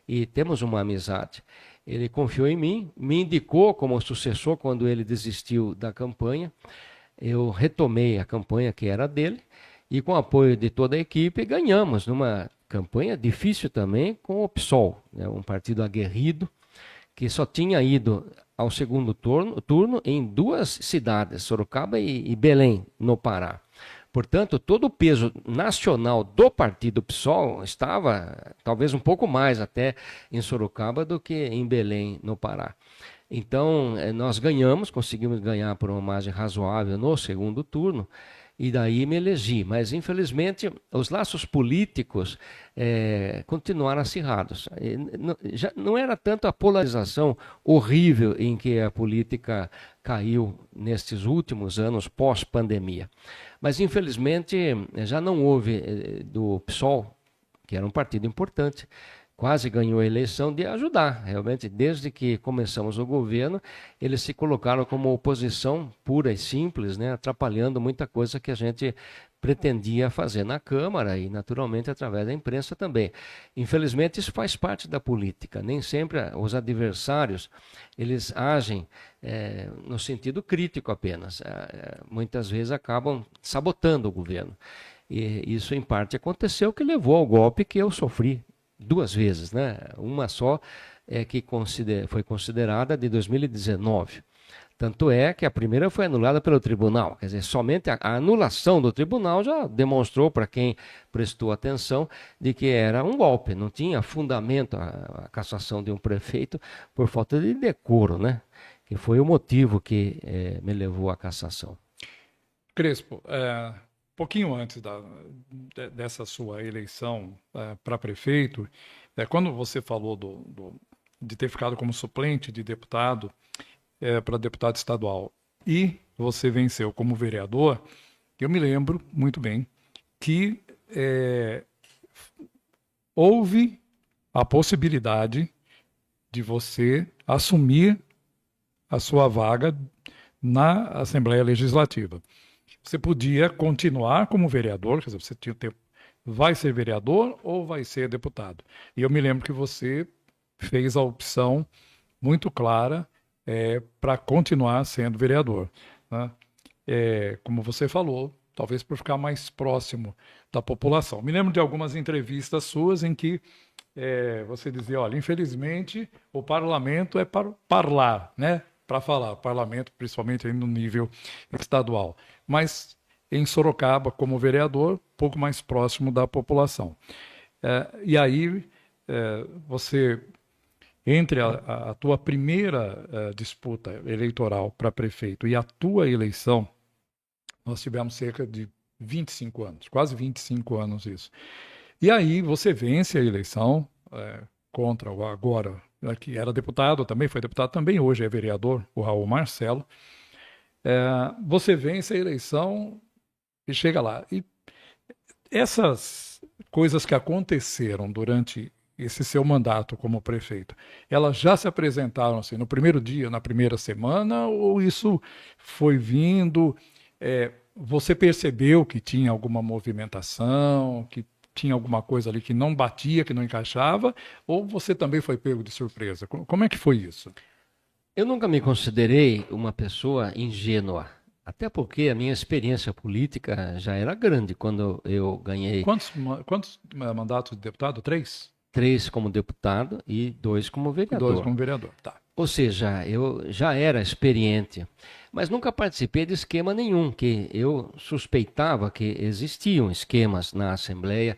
Speaker 3: e temos uma amizade. Ele confiou em mim, me indicou como sucessor quando ele desistiu da campanha. Eu retomei a campanha que era dele e, com o apoio de toda a equipe, ganhamos numa campanha difícil também com o PSOL, né, um partido aguerrido que só tinha ido ao segundo turno em 2 cidades, Sorocaba e Belém, no Pará. Portanto, todo o peso nacional do partido PSOL estava talvez um pouco mais até em Sorocaba do que em Belém, no Pará. Então, nós conseguimos ganhar por uma margem razoável no segundo turno, e daí me elegi. Mas, infelizmente, os laços políticos continuaram acirrados. Já não era tanto a polarização horrível em que a política caiu nestes últimos anos pós-pandemia. Mas, infelizmente, já não houve do PSOL, que era um partido importante, quase ganhou a eleição, de ajudar. Realmente, desde que começamos o governo, eles se colocaram como oposição pura e simples, né, atrapalhando muita coisa que a gente pretendia fazer na Câmara e, naturalmente, através da imprensa também. Infelizmente, isso faz parte da política. Nem sempre os adversários eles agem no sentido crítico apenas. Muitas vezes acabam sabotando o governo. E isso, em parte, aconteceu, que levou ao golpe que eu sofri 2 vezes, né? Uma só que foi considerada de 2019. Tanto é que a primeira foi anulada pelo tribunal. Quer dizer, somente a anulação do tribunal já demonstrou para quem prestou atenção de que era um golpe. Não tinha fundamento a cassação de um prefeito por falta de decoro, né? Que foi o motivo que me levou à cassação.
Speaker 1: Crespo, pouquinho antes dessa sua eleição para prefeito, quando você falou de ter ficado como suplente de deputado para deputado estadual e você venceu como vereador, eu me lembro muito bem que houve a possibilidade de você assumir a sua vaga na Assembleia Legislativa. Você podia continuar como vereador, quer dizer, você tinha tempo, vai ser vereador ou vai ser deputado. E eu me lembro que você fez a opção muito clara para continuar sendo vereador, né? Como você falou, talvez por ficar mais próximo da população. Me lembro de algumas entrevistas suas em que você dizia, olha, infelizmente o parlamento é para falar, né? Para falar, parlamento, principalmente aí no nível estadual. Mas em Sorocaba, como vereador, pouco mais próximo da população. E aí, você, entre a tua primeira disputa eleitoral para prefeito e a tua eleição, nós tivemos cerca de 25 anos, quase 25 anos isso. E aí você vence a eleição contra o agora, que era deputado também, foi deputado também, hoje é vereador, o Raul Marcelo. Você vence a eleição e chega lá. E essas coisas que aconteceram durante esse seu mandato como prefeito, elas já se apresentaram assim, no primeiro dia, na primeira semana, ou isso foi vindo? Você percebeu que tinha alguma movimentação, que tinha alguma coisa ali que não batia, que não encaixava, ou você também foi pego de surpresa? Como é que foi isso?
Speaker 3: Eu nunca me considerei uma pessoa ingênua, até porque a minha experiência política já era grande quando eu ganhei.
Speaker 1: Quantos mandatos de deputado? 3?
Speaker 3: 3 como deputado e 2 como vereador.
Speaker 1: 2 como vereador, tá.
Speaker 3: Ou seja, eu já era experiente, mas nunca participei de esquema nenhum, que eu suspeitava que existiam esquemas na Assembleia.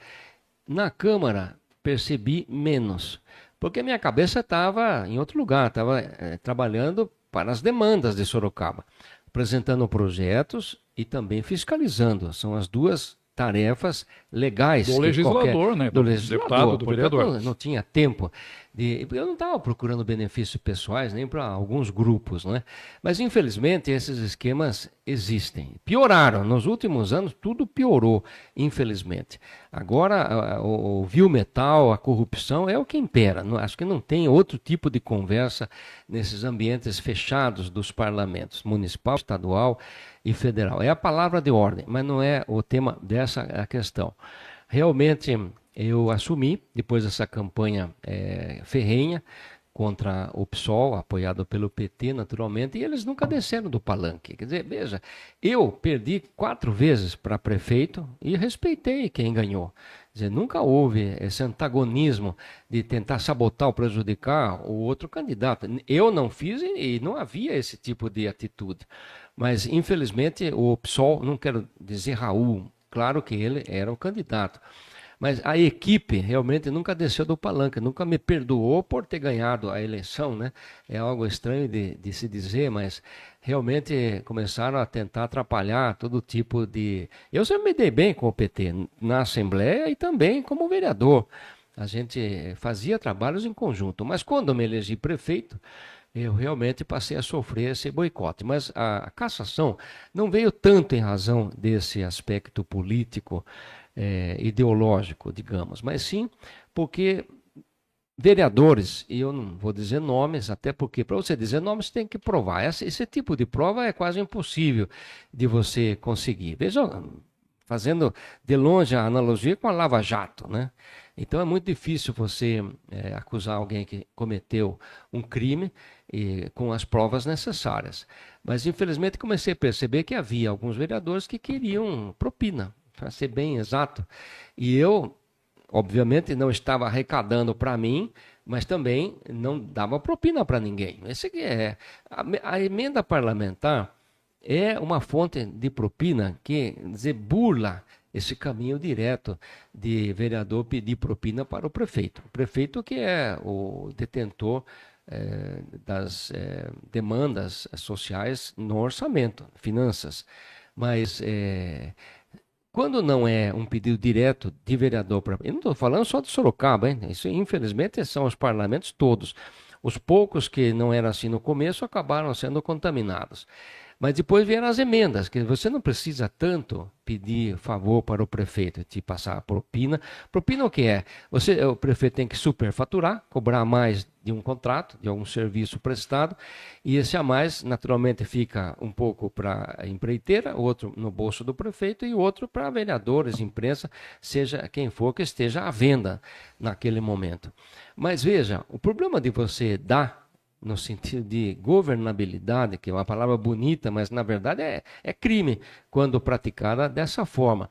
Speaker 3: Na Câmara, percebi menos, porque minha cabeça estava em outro lugar, estava trabalhando para as demandas de Sorocaba, apresentando projetos e também fiscalizando. São as duas tarefas legais.
Speaker 1: Do legislador, né?
Speaker 3: Do legislador,
Speaker 1: deputado, do vereador.
Speaker 3: Não tinha tempo. Eu não estava procurando benefícios pessoais nem para alguns grupos, né? Mas, infelizmente, esses esquemas existem. Pioraram. Nos últimos anos, tudo piorou, infelizmente. Agora, o vil metal, a corrupção é o que impera. Acho que não tem outro tipo de conversa nesses ambientes fechados dos parlamentos, municipal, estadual e federal. É a palavra de ordem, mas não é o tema dessa questão. Realmente, eu assumi, depois dessa campanha ferrenha, contra o PSOL, apoiado pelo PT, naturalmente, e eles nunca desceram do palanque. Quer dizer, veja, eu perdi 4 vezes para prefeito e respeitei quem ganhou. Quer dizer, nunca houve esse antagonismo de tentar sabotar ou prejudicar o outro candidato. Eu não fiz e não havia esse tipo de atitude. Mas, infelizmente, o PSOL, não quero dizer Raul, claro que ele era o candidato. Mas a equipe realmente nunca desceu do palanque, nunca me perdoou por ter ganhado a eleição, né? É algo estranho de se dizer, mas realmente começaram a tentar atrapalhar todo tipo de... Eu sempre me dei bem com o PT, na Assembleia e também como vereador. A gente fazia trabalhos em conjunto, mas quando eu me elegi prefeito, eu realmente passei a sofrer esse boicote. Mas a cassação não veio tanto em razão desse aspecto político, ideológico, digamos, mas sim porque vereadores, e eu não vou dizer nomes, até porque para você dizer nomes tem que provar. Esse tipo de prova é quase impossível de você conseguir. Veja, fazendo de longe a analogia com a Lava Jato, né? Então é muito difícil você acusar alguém que cometeu um crime com as provas necessárias. Mas infelizmente comecei a perceber que havia alguns vereadores que queriam propina, para ser bem exato. E eu, obviamente, não estava arrecadando para mim, mas também não dava propina para ninguém. Esse aqui a emenda parlamentar é uma fonte de propina que burla esse caminho direto de vereador pedir propina para o prefeito. O prefeito que é o detentor das demandas sociais no orçamento, finanças. Mas quando não é um pedido direto de vereador para... Eu não estou falando só de Sorocaba, hein? Isso, infelizmente, são os parlamentos todos. Os poucos que não eram assim no começo acabaram sendo contaminados. Mas depois vieram as emendas, que você não precisa tanto pedir favor para o prefeito te passar a propina. Propina o que é? O prefeito tem que superfaturar, cobrar mais de um contrato, de algum serviço prestado, e esse a mais naturalmente fica um pouco para a empreiteira, outro no bolso do prefeito e outro para vereadores, imprensa, seja quem for que esteja à venda naquele momento. Mas veja, o problema de você dar no sentido de governabilidade, que é uma palavra bonita, mas na verdade é crime quando praticada dessa forma.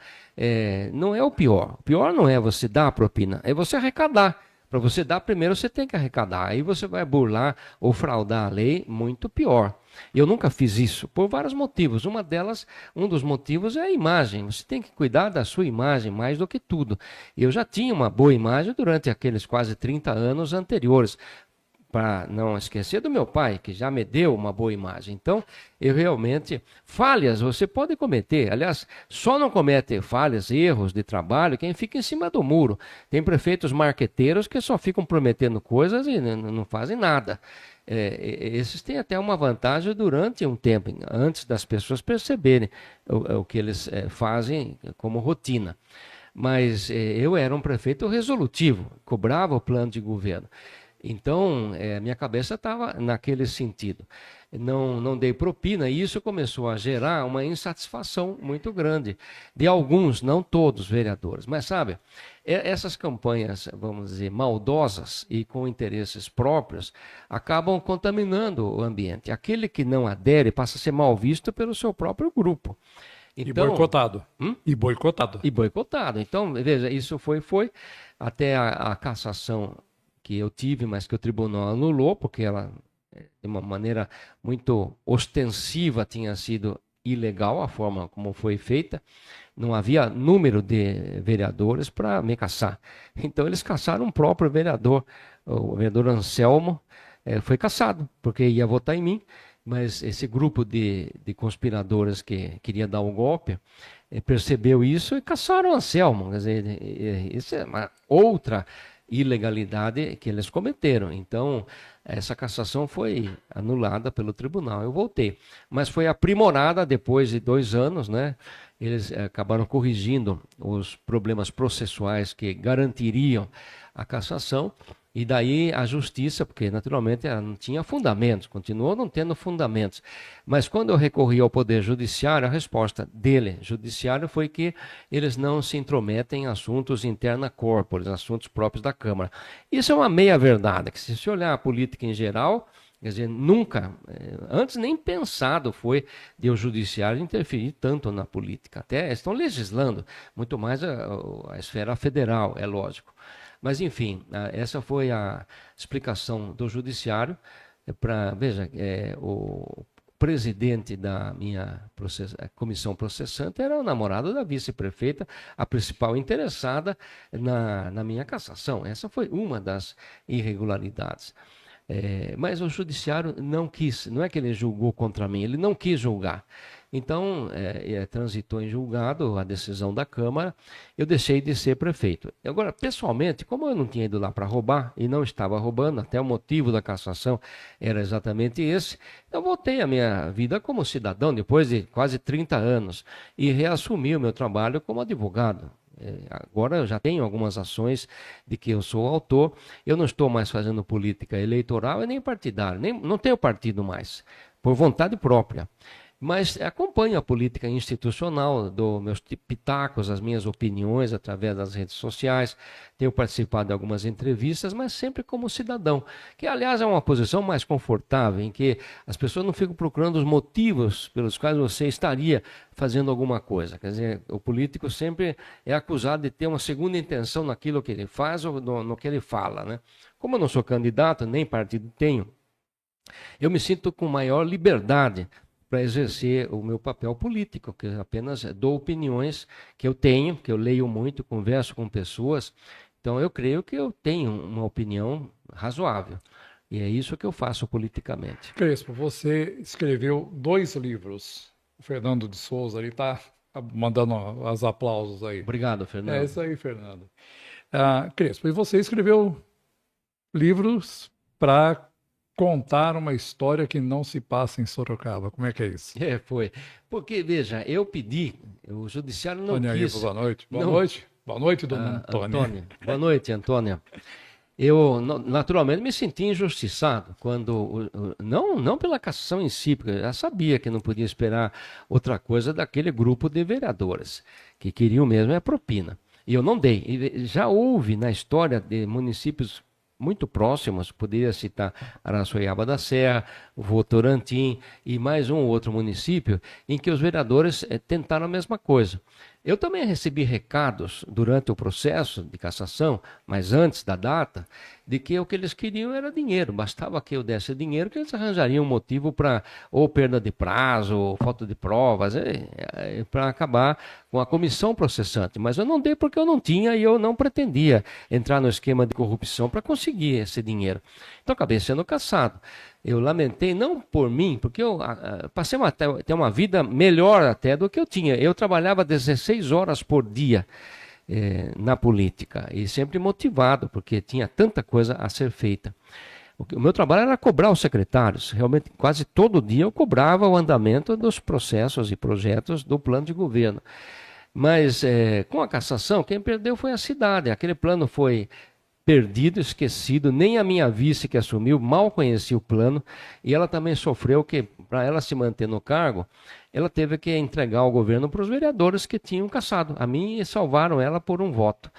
Speaker 3: Não é o pior. O pior não é você dar a propina, é você arrecadar. Para você dar primeiro, você tem que arrecadar. Aí você vai burlar ou fraudar a lei, muito pior. Eu nunca fiz isso, por vários motivos. Um dos motivos é a imagem. Você tem que cuidar da sua imagem mais do que tudo. Eu já tinha uma boa imagem durante aqueles quase 30 anos anteriores, para não esquecer do meu pai, que já me deu uma boa imagem. Então, eu realmente... Falhas você pode cometer. Aliás, só não comete falhas, erros de trabalho quem fica em cima do muro. Tem prefeitos marqueteiros que só ficam prometendo coisas e não fazem nada. Esses têm até uma vantagem durante um tempo, antes das pessoas perceberem o que eles fazem como rotina. Mas eu era um prefeito resolutivo, cobrava o plano de governo. Então, minha cabeça estava naquele sentido. Não dei propina e isso começou a gerar uma insatisfação muito grande de alguns, não todos, vereadores. Mas, sabe, essas campanhas, vamos dizer, maldosas e com interesses próprios, acabam contaminando o ambiente. Aquele que não adere passa a ser mal visto pelo seu próprio grupo. Então,
Speaker 1: e boicotado. E boicotado.
Speaker 3: E boicotado. Então, veja, isso foi até a cassação que eu tive, mas que o tribunal anulou, porque ela, de uma maneira muito ostensiva, tinha sido ilegal a forma como foi feita. Não havia número de vereadores para me cassar. Então eles cassaram o próprio vereador. O vereador Anselmo foi cassado, porque ia votar em mim, mas esse grupo de conspiradores que queria dar o golpe percebeu isso e cassaram o Anselmo. Quer dizer, isso é uma outra ilegalidade que eles cometeram. Então, essa cassação foi anulada pelo tribunal. Eu voltei. Mas foi aprimorada depois de 2 anos, né? Eles acabaram corrigindo os problemas processuais que garantiriam a cassação E daí a justiça, porque naturalmente ela não tinha fundamentos, continuou não tendo fundamentos. Mas quando eu recorri ao Poder Judiciário, a resposta dele, judiciário, foi que eles não se intrometem em assuntos interna corporis, assuntos próprios da Câmara. Isso é uma meia-verdade, que se você olhar a política em geral, quer dizer, nunca, antes nem pensado foi de o judiciário interferir tanto na política. Até estão legislando, muito mais a esfera federal, é lógico. Mas, enfim, essa foi a explicação do judiciário. Veja, o presidente da minha comissão processante era o namorado da vice-prefeita, a principal interessada na minha cassação. Essa foi uma das irregularidades. Mas o judiciário não quis, não é que ele julgou contra mim, ele não quis julgar. Então, transitou em julgado a decisão da Câmara, eu deixei de ser prefeito. Agora, pessoalmente, como eu não tinha ido lá para roubar, e não estava roubando, até o motivo da cassação era exatamente esse, eu voltei à minha vida como cidadão, depois de quase 30 anos, e reassumi o meu trabalho como advogado. Agora eu já tenho algumas ações de que eu sou autor, eu não estou mais fazendo política eleitoral e nem partidária, não tenho partido mais, por vontade própria. Mas acompanho a política institucional, dou meus pitacos, as minhas opiniões através das redes sociais, tenho participado de algumas entrevistas, mas sempre como cidadão, que aliás é uma posição mais confortável, em que as pessoas não ficam procurando os motivos pelos quais você estaria fazendo alguma coisa. Quer dizer, o político sempre é acusado de ter uma segunda intenção naquilo que ele faz ou no que ele fala, né? Como eu não sou candidato, nem partido tenho, eu me sinto com maior liberdade para exercer o meu papel político, que eu apenas dou opiniões que eu tenho, que eu leio muito, converso com pessoas. Então, eu creio que eu tenho uma opinião razoável. E é isso que eu faço politicamente.
Speaker 1: Crespo, você escreveu 2 livros. O Fernando de Souza, ele está mandando os aplausos aí.
Speaker 3: Obrigado, Fernando.
Speaker 1: É isso aí, Fernando. Crespo, e você escreveu livros para contar uma história que não se passa em Sorocaba. Como é que é isso?
Speaker 3: Foi. Porque, veja, eu pedi, o judiciário não quis...
Speaker 1: Boa noite. Boa
Speaker 3: não...
Speaker 1: noite. Boa noite, dona Antônia.
Speaker 3: Boa noite, Antônia. Eu, naturalmente, me senti injustiçado quando, não pela cassação em si, porque eu já sabia que não podia esperar outra coisa daquele grupo de vereadores, que queriam mesmo a propina. E eu não dei. E já houve na história de municípios muito próximos, poderia citar Araçoiaba da Serra, Votorantim e mais um outro município, em que os vereadores tentaram a mesma coisa. Eu também recebi recados durante o processo de cassação, mas antes da data, de que o que eles queriam era dinheiro. Bastava que eu desse dinheiro que eles arranjariam um motivo para ou perda de prazo, ou falta de provas, para acabar com a comissão processante. Mas eu não dei porque eu não tinha e eu não pretendia entrar no esquema de corrupção para conseguir esse dinheiro. Então acabei sendo cassado. Eu lamentei, não por mim, porque eu passei a ter uma vida melhor até do que eu tinha. Eu trabalhava 16 horas por dia na política e sempre motivado, porque tinha tanta coisa a ser feita. O meu trabalho era cobrar os secretários. Realmente, quase todo dia eu cobrava o andamento dos processos e projetos do plano de governo. Mas com a cassação, quem perdeu foi a cidade. Aquele plano foi perdido, esquecido, nem a minha vice que assumiu mal conhecia o plano e ela também sofreu que, para ela se manter no cargo, ela teve que entregar o governo para os vereadores que tinham cassado. A mim salvaram ela por um voto.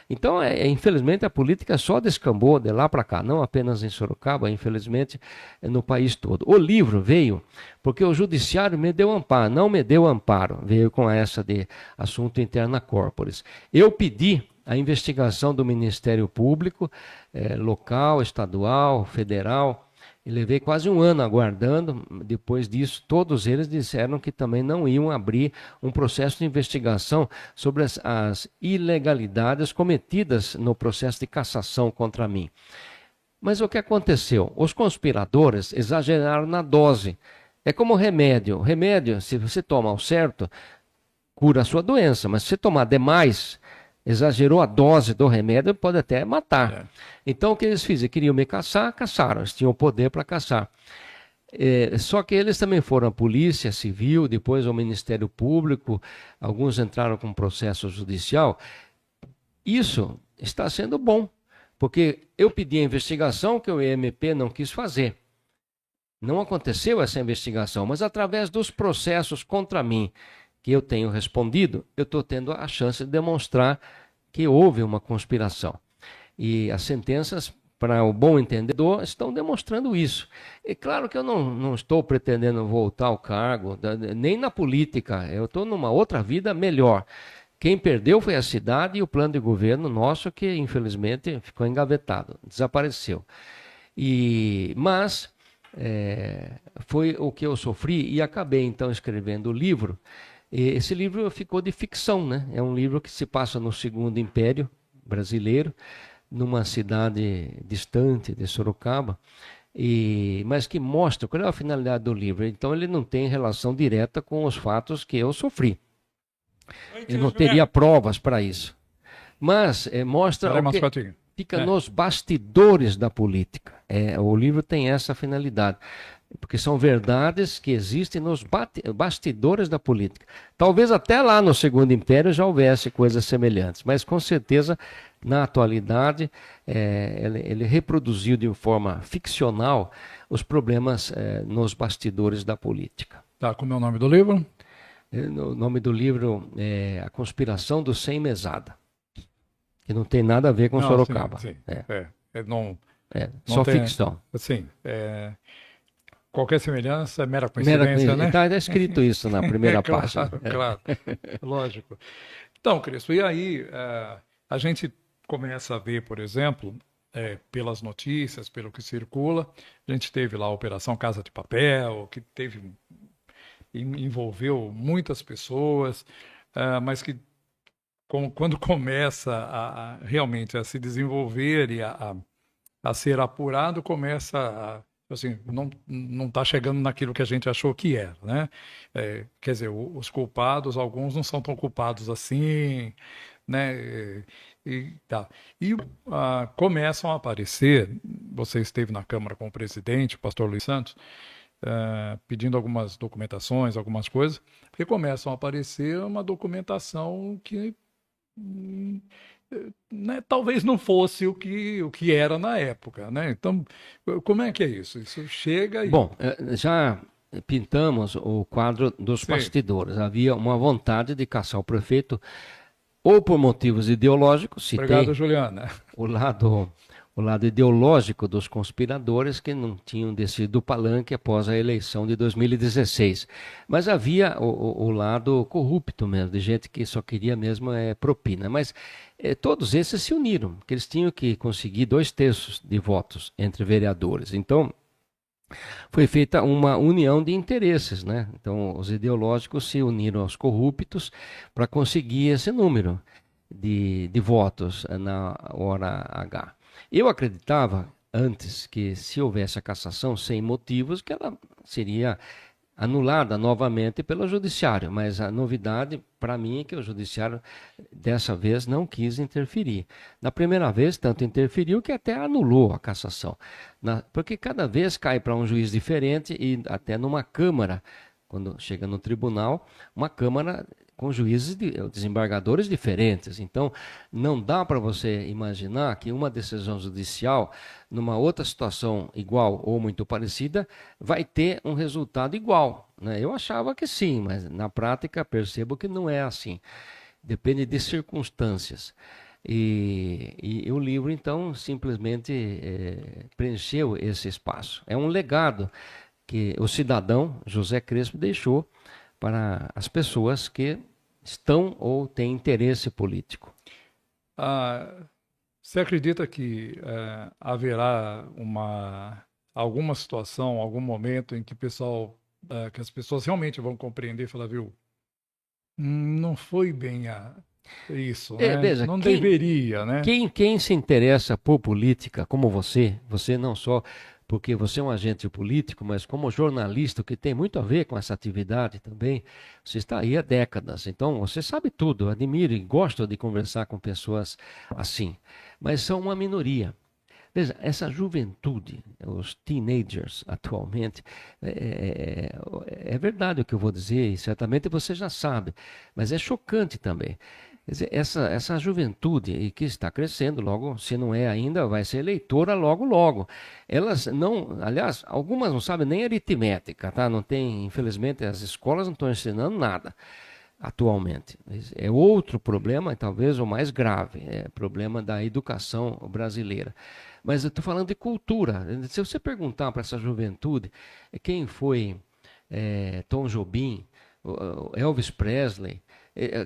Speaker 3: Então, infelizmente, a política só descambou de lá para cá, não apenas em Sorocaba, infelizmente, no país todo. O livro veio porque o judiciário me deu amparo, não me deu amparo, veio com essa de assunto interna corporis. Eu pedi a investigação do Ministério Público, local, estadual, federal, e levei quase um ano aguardando. Depois disso, todos eles disseram que também não iam abrir um processo de investigação sobre as ilegalidades cometidas no processo de cassação contra mim. Mas o que aconteceu? Os conspiradores exageraram na dose. É como remédio. Remédio, se você toma ao certo, cura a sua doença, mas se você tomar demais, exagerou a dose do remédio, pode até matar. Então, o que eles fizeram? Queriam me caçar, caçaram. Eles tinham poder para caçar. Só que eles também foram a Polícia Civil, depois ao Ministério Público, alguns entraram com processo judicial. Isso está sendo bom, Porque eu pedi a investigação que o IMP não quis fazer. Não aconteceu essa investigação, mas através dos processos contra mim que eu tenho respondido, eu estou tendo a chance de demonstrar que houve uma conspiração. E as sentenças, para o bom entendedor, estão demonstrando isso. E claro que eu não estou pretendendo voltar ao cargo, nem na política, eu estou numa outra vida melhor. Quem perdeu foi a cidade e o plano de governo nosso, que infelizmente ficou engavetado, desapareceu. Mas foi o que eu sofri e acabei então escrevendo o livro. E esse livro ficou de ficção, né? É um livro que se passa no Segundo Império Brasileiro, numa cidade distante de Sorocaba, mas que mostra qual é a finalidade do livro. Então ele não tem relação direta com os fatos que eu sofri. Eu não teria provas para isso. Mas mostra o que fica nos bastidores da política. O livro tem essa finalidade. Porque são verdades que existem nos bastidores da política. Talvez até lá no Segundo Império já houvesse coisas semelhantes, mas com certeza, na atualidade, ele reproduziu de forma ficcional os problemas nos bastidores da política.
Speaker 1: Tá, como é o nome do livro?
Speaker 3: O nome do livro é A Conspiração do Sem Mesada, que não tem nada a ver com Sorocaba.
Speaker 1: Sim.
Speaker 3: Só ficção.
Speaker 1: Sim, qualquer semelhança é mera coincidência, né?
Speaker 3: Está escrito isso na primeira página.
Speaker 1: Claro, lógico. Então, Cristo, e aí a gente começa a ver, por exemplo, pelas notícias, pelo que circula, a gente teve lá a Operação Casa de Papel, que envolveu muitas pessoas, mas que quando começa realmente a se desenvolver e a ser apurado, começa assim, não está chegando naquilo que a gente achou que era, né? Quer dizer, os culpados, alguns não são tão culpados assim, né? Começam a aparecer, você esteve na Câmara com o presidente, o pastor Luiz Santos, pedindo algumas documentações, algumas coisas, porque começam a aparecer uma documentação que talvez não fosse o que era na época, né? Então, como é que é isso? Isso chega e...
Speaker 3: Bom, já pintamos o quadro dos bastidores. Havia uma vontade de caçar o prefeito, ou por motivos ideológicos,
Speaker 1: Obrigado, Juliana.
Speaker 3: O lado ideológico dos conspiradores que não tinham descido do palanque após a eleição de 2016. Mas havia o lado corrupto mesmo, de gente que só queria mesmo propina. Mas todos esses se uniram, porque eles tinham que conseguir 2/3 de votos entre vereadores. Então, foi feita uma união de interesses, né? Então, os ideológicos se uniram aos corruptos para conseguir esse número de votos na hora H. Eu acreditava antes que se houvesse a cassação sem motivos, que ela seria anulada novamente pelo judiciário, mas a novidade para mim é que o judiciário dessa vez não quis interferir. Na primeira vez, tanto interferiu que até anulou a cassação, porque cada vez cai para um juiz diferente e até numa Câmara, quando chega no tribunal, uma Câmara com juízes, desembargadores diferentes. Então, não dá para você imaginar que uma decisão judicial, numa outra situação igual ou muito parecida, vai ter um resultado igual, né? Eu achava que sim, mas na prática percebo que não é assim. Depende de circunstâncias. E o livro, então, simplesmente preencheu esse espaço. É um legado que o cidadão José Crespo deixou para as pessoas que estão ou têm interesse político.
Speaker 1: Você acredita que haverá alguma situação, algum momento em que que as pessoas realmente vão compreender e falar, viu, não foi bem isso, né?
Speaker 3: Veja,
Speaker 1: não deveria, né?
Speaker 3: Quem se interessa por política, como você não só porque você é um agente político, mas como jornalista, que tem muito a ver com essa atividade também, você está aí há décadas, então você sabe tudo, eu admiro e gosto de conversar com pessoas assim, mas são uma minoria. Veja, essa juventude, os teenagers atualmente, é verdade o que eu vou dizer, e certamente você já sabe, mas é chocante também. Quer dizer, essa juventude e que está crescendo, logo, se não é ainda, vai ser eleitora logo, logo. Elas não, aliás, algumas não sabem nem aritmética, tá? Não tem, infelizmente, as escolas não estão ensinando nada atualmente. É outro problema, talvez o mais grave, é o problema da educação brasileira. Mas eu estou falando de cultura. Se você perguntar para essa juventude quem foi Tom Jobim, Elvis Presley,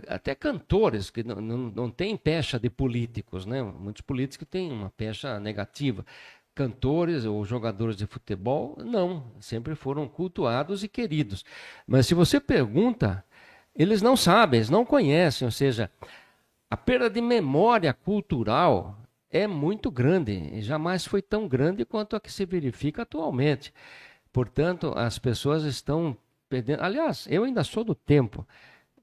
Speaker 3: até cantores que não têm pecha de políticos, né? Muitos políticos têm uma pecha negativa. Cantores ou jogadores de futebol, não, sempre foram cultuados e queridos. Mas se você pergunta, eles não sabem, eles não conhecem, ou seja, a perda de memória cultural é muito grande, e jamais foi tão grande quanto a que se verifica atualmente. Portanto, as pessoas estão perdendo. Aliás, eu ainda sou do tempo,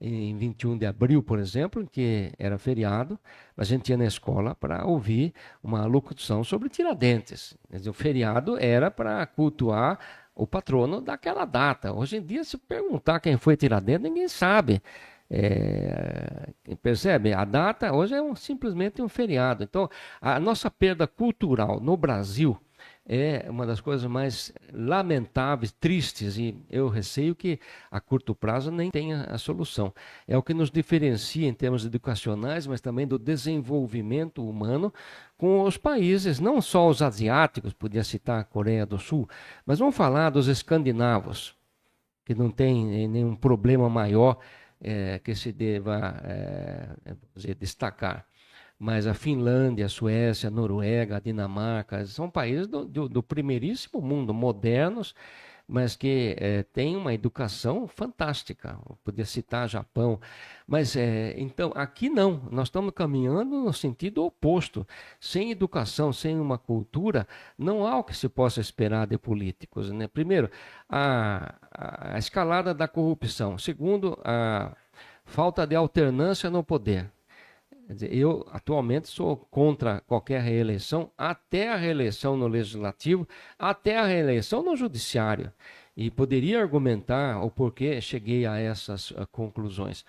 Speaker 3: em 21 de abril, por exemplo, que era feriado, a gente ia na escola para ouvir uma locução sobre Tiradentes. Quer dizer, o feriado era para cultuar o patrono daquela data. Hoje em dia, se perguntar quem foi Tiradentes, ninguém sabe. Percebe? A data hoje é simplesmente um feriado. Então, a nossa perda cultural no Brasil é uma das coisas mais lamentáveis, tristes, e eu receio que a curto prazo nem tenha a solução. É o que nos diferencia em termos educacionais, mas também do desenvolvimento humano com os países, não só os asiáticos, podia citar a Coreia do Sul, mas vamos falar dos escandinavos, que não tem nenhum problema maior que se deva destacar. Mas a Finlândia, a Suécia, a Noruega, a Dinamarca, são países do primeiríssimo mundo, modernos, mas que têm uma educação fantástica. Eu podia citar Japão, mas então aqui não, nós estamos caminhando no sentido oposto. Sem educação, sem uma cultura, não há o que se possa esperar de políticos, né? Primeiro, a escalada da corrupção. Segundo, a falta de alternância no poder. Quer dizer, eu atualmente sou contra qualquer reeleição, até a reeleição no legislativo, até a reeleição no judiciário. E poderia argumentar o porquê cheguei a essas conclusões.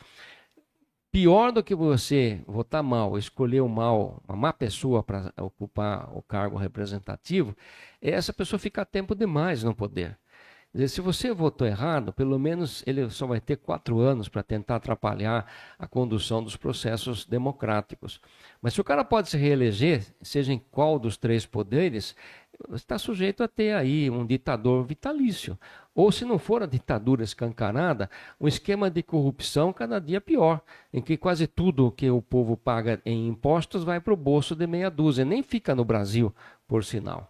Speaker 3: Pior do que você votar mal, escolher uma má pessoa para ocupar o cargo representativo, é essa pessoa ficar tempo demais no poder. Quer dizer, se você votou errado, pelo menos ele só vai ter 4 anos para tentar atrapalhar a condução dos processos democráticos. Mas se o cara pode se reeleger, seja em qual dos 3 poderes, está sujeito a ter aí um ditador vitalício. Ou se não for a ditadura escancarada, um esquema de corrupção cada dia pior, em que quase tudo que o povo paga em impostos vai para o bolso de meia dúzia, nem fica no Brasil, por sinal.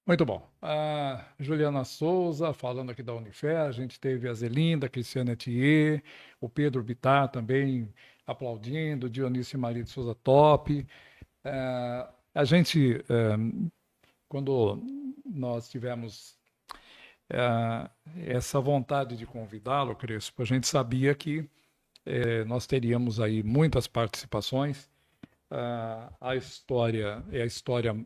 Speaker 1: Muito bom. A Juliana Souza, falando aqui da Unifer, a gente teve a Zelinda, a Cristiana Etier, o Pedro Bittar também aplaudindo, Dionísio Maria de Souza top. A gente, quando nós tivemos essa vontade de convidá-lo, Crespo, a gente sabia que nós teríamos aí muitas participações. A história é a história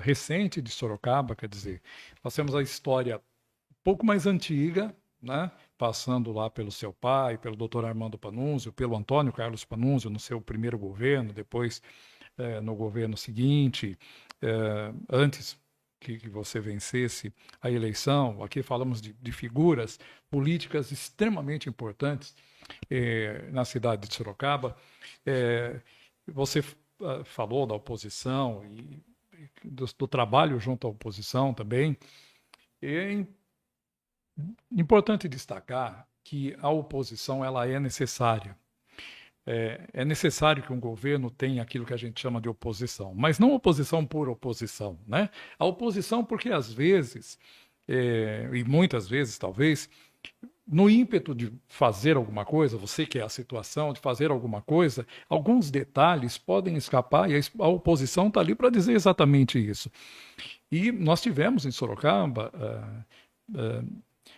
Speaker 1: recente de Sorocaba, quer dizer, nós temos a história um pouco mais antiga, né? Passando lá pelo seu pai, pelo doutor Armando Panunzio, pelo Antônio Carlos Panunzio no seu primeiro governo, depois no governo seguinte, antes que você vencesse a eleição. Aqui falamos de figuras políticas extremamente importantes na cidade de Sorocaba. Você falou da oposição e do trabalho junto à oposição também. É importante destacar que a oposição ela é necessária. É necessário que um governo tenha aquilo que a gente chama de oposição, mas não oposição por oposição, né? A oposição porque às vezes, e muitas vezes talvez, no ímpeto de fazer alguma coisa, você que é a situação de fazer alguma coisa, alguns detalhes podem escapar e a oposição está ali para dizer exatamente isso. E nós tivemos em Sorocaba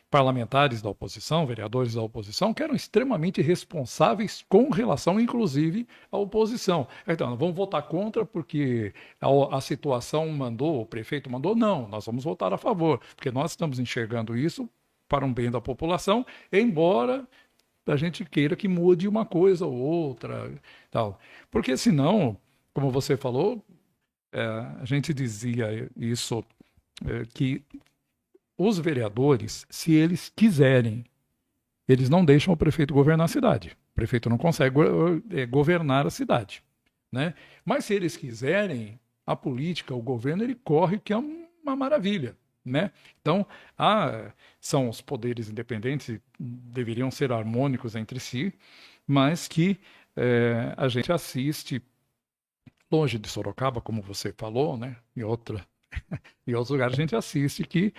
Speaker 1: parlamentares da oposição, vereadores da oposição, que eram extremamente responsáveis com relação, inclusive, à oposição. Então, vamos votar contra porque a situação mandou, o prefeito mandou? Não, nós vamos votar a favor, porque nós estamos enxergando isso para um bem da população, embora a gente queira que mude uma coisa ou outra, tal. Porque senão, como você falou, a gente dizia isso, que os vereadores, se eles quiserem, eles não deixam o prefeito governar a cidade. O prefeito não consegue governar a cidade, né? Mas se eles quiserem, a política, o governo, ele corre, que é uma maravilha, né? Então, são os poderes independentes, deveriam ser harmônicos entre si, mas que a gente assiste longe de Sorocaba, como você falou, né? Em outros lugares a gente assiste que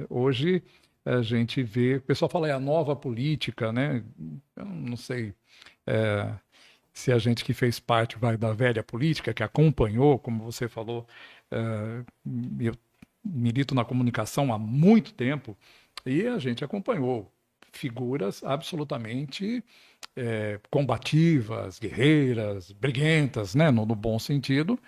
Speaker 1: hoje a gente vê, o pessoal fala, é a nova política, né? Eu não sei se a gente que fez parte da velha política, que acompanhou, como você falou, eu milito na comunicação há muito tempo, e a gente acompanhou figuras absolutamente combativas, guerreiras, briguentas, né? No bom sentido,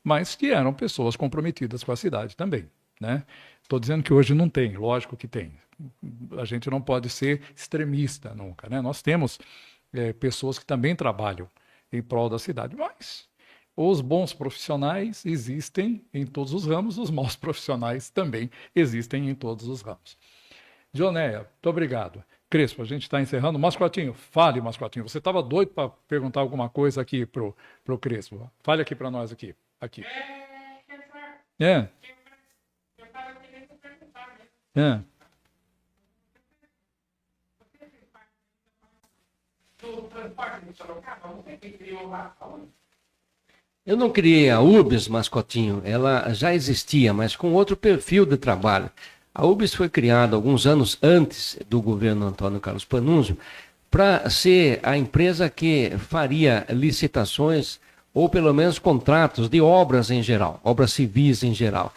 Speaker 1: mas que eram pessoas comprometidas com a cidade também, né? Estou dizendo que hoje não tem, lógico que tem. A gente não pode ser extremista nunca, né? Nós temos pessoas que também trabalham em prol da cidade, mas os bons profissionais existem em todos os ramos, os maus profissionais também existem em todos os ramos. Jonéia, muito obrigado. Crespo, a gente está encerrando. Mascotinho, fale, Mascotinho. Você estava doido para perguntar alguma coisa aqui pro Crespo. Fale aqui para nós aqui. É.
Speaker 3: Eu não criei a URBS, Mascotinho, ela já existia, mas com outro perfil de trabalho. A URBS foi criada alguns anos antes do governo Antônio Carlos Pannunzio para ser a empresa que faria licitações ou pelo menos contratos de obras em geral, obras civis em geral.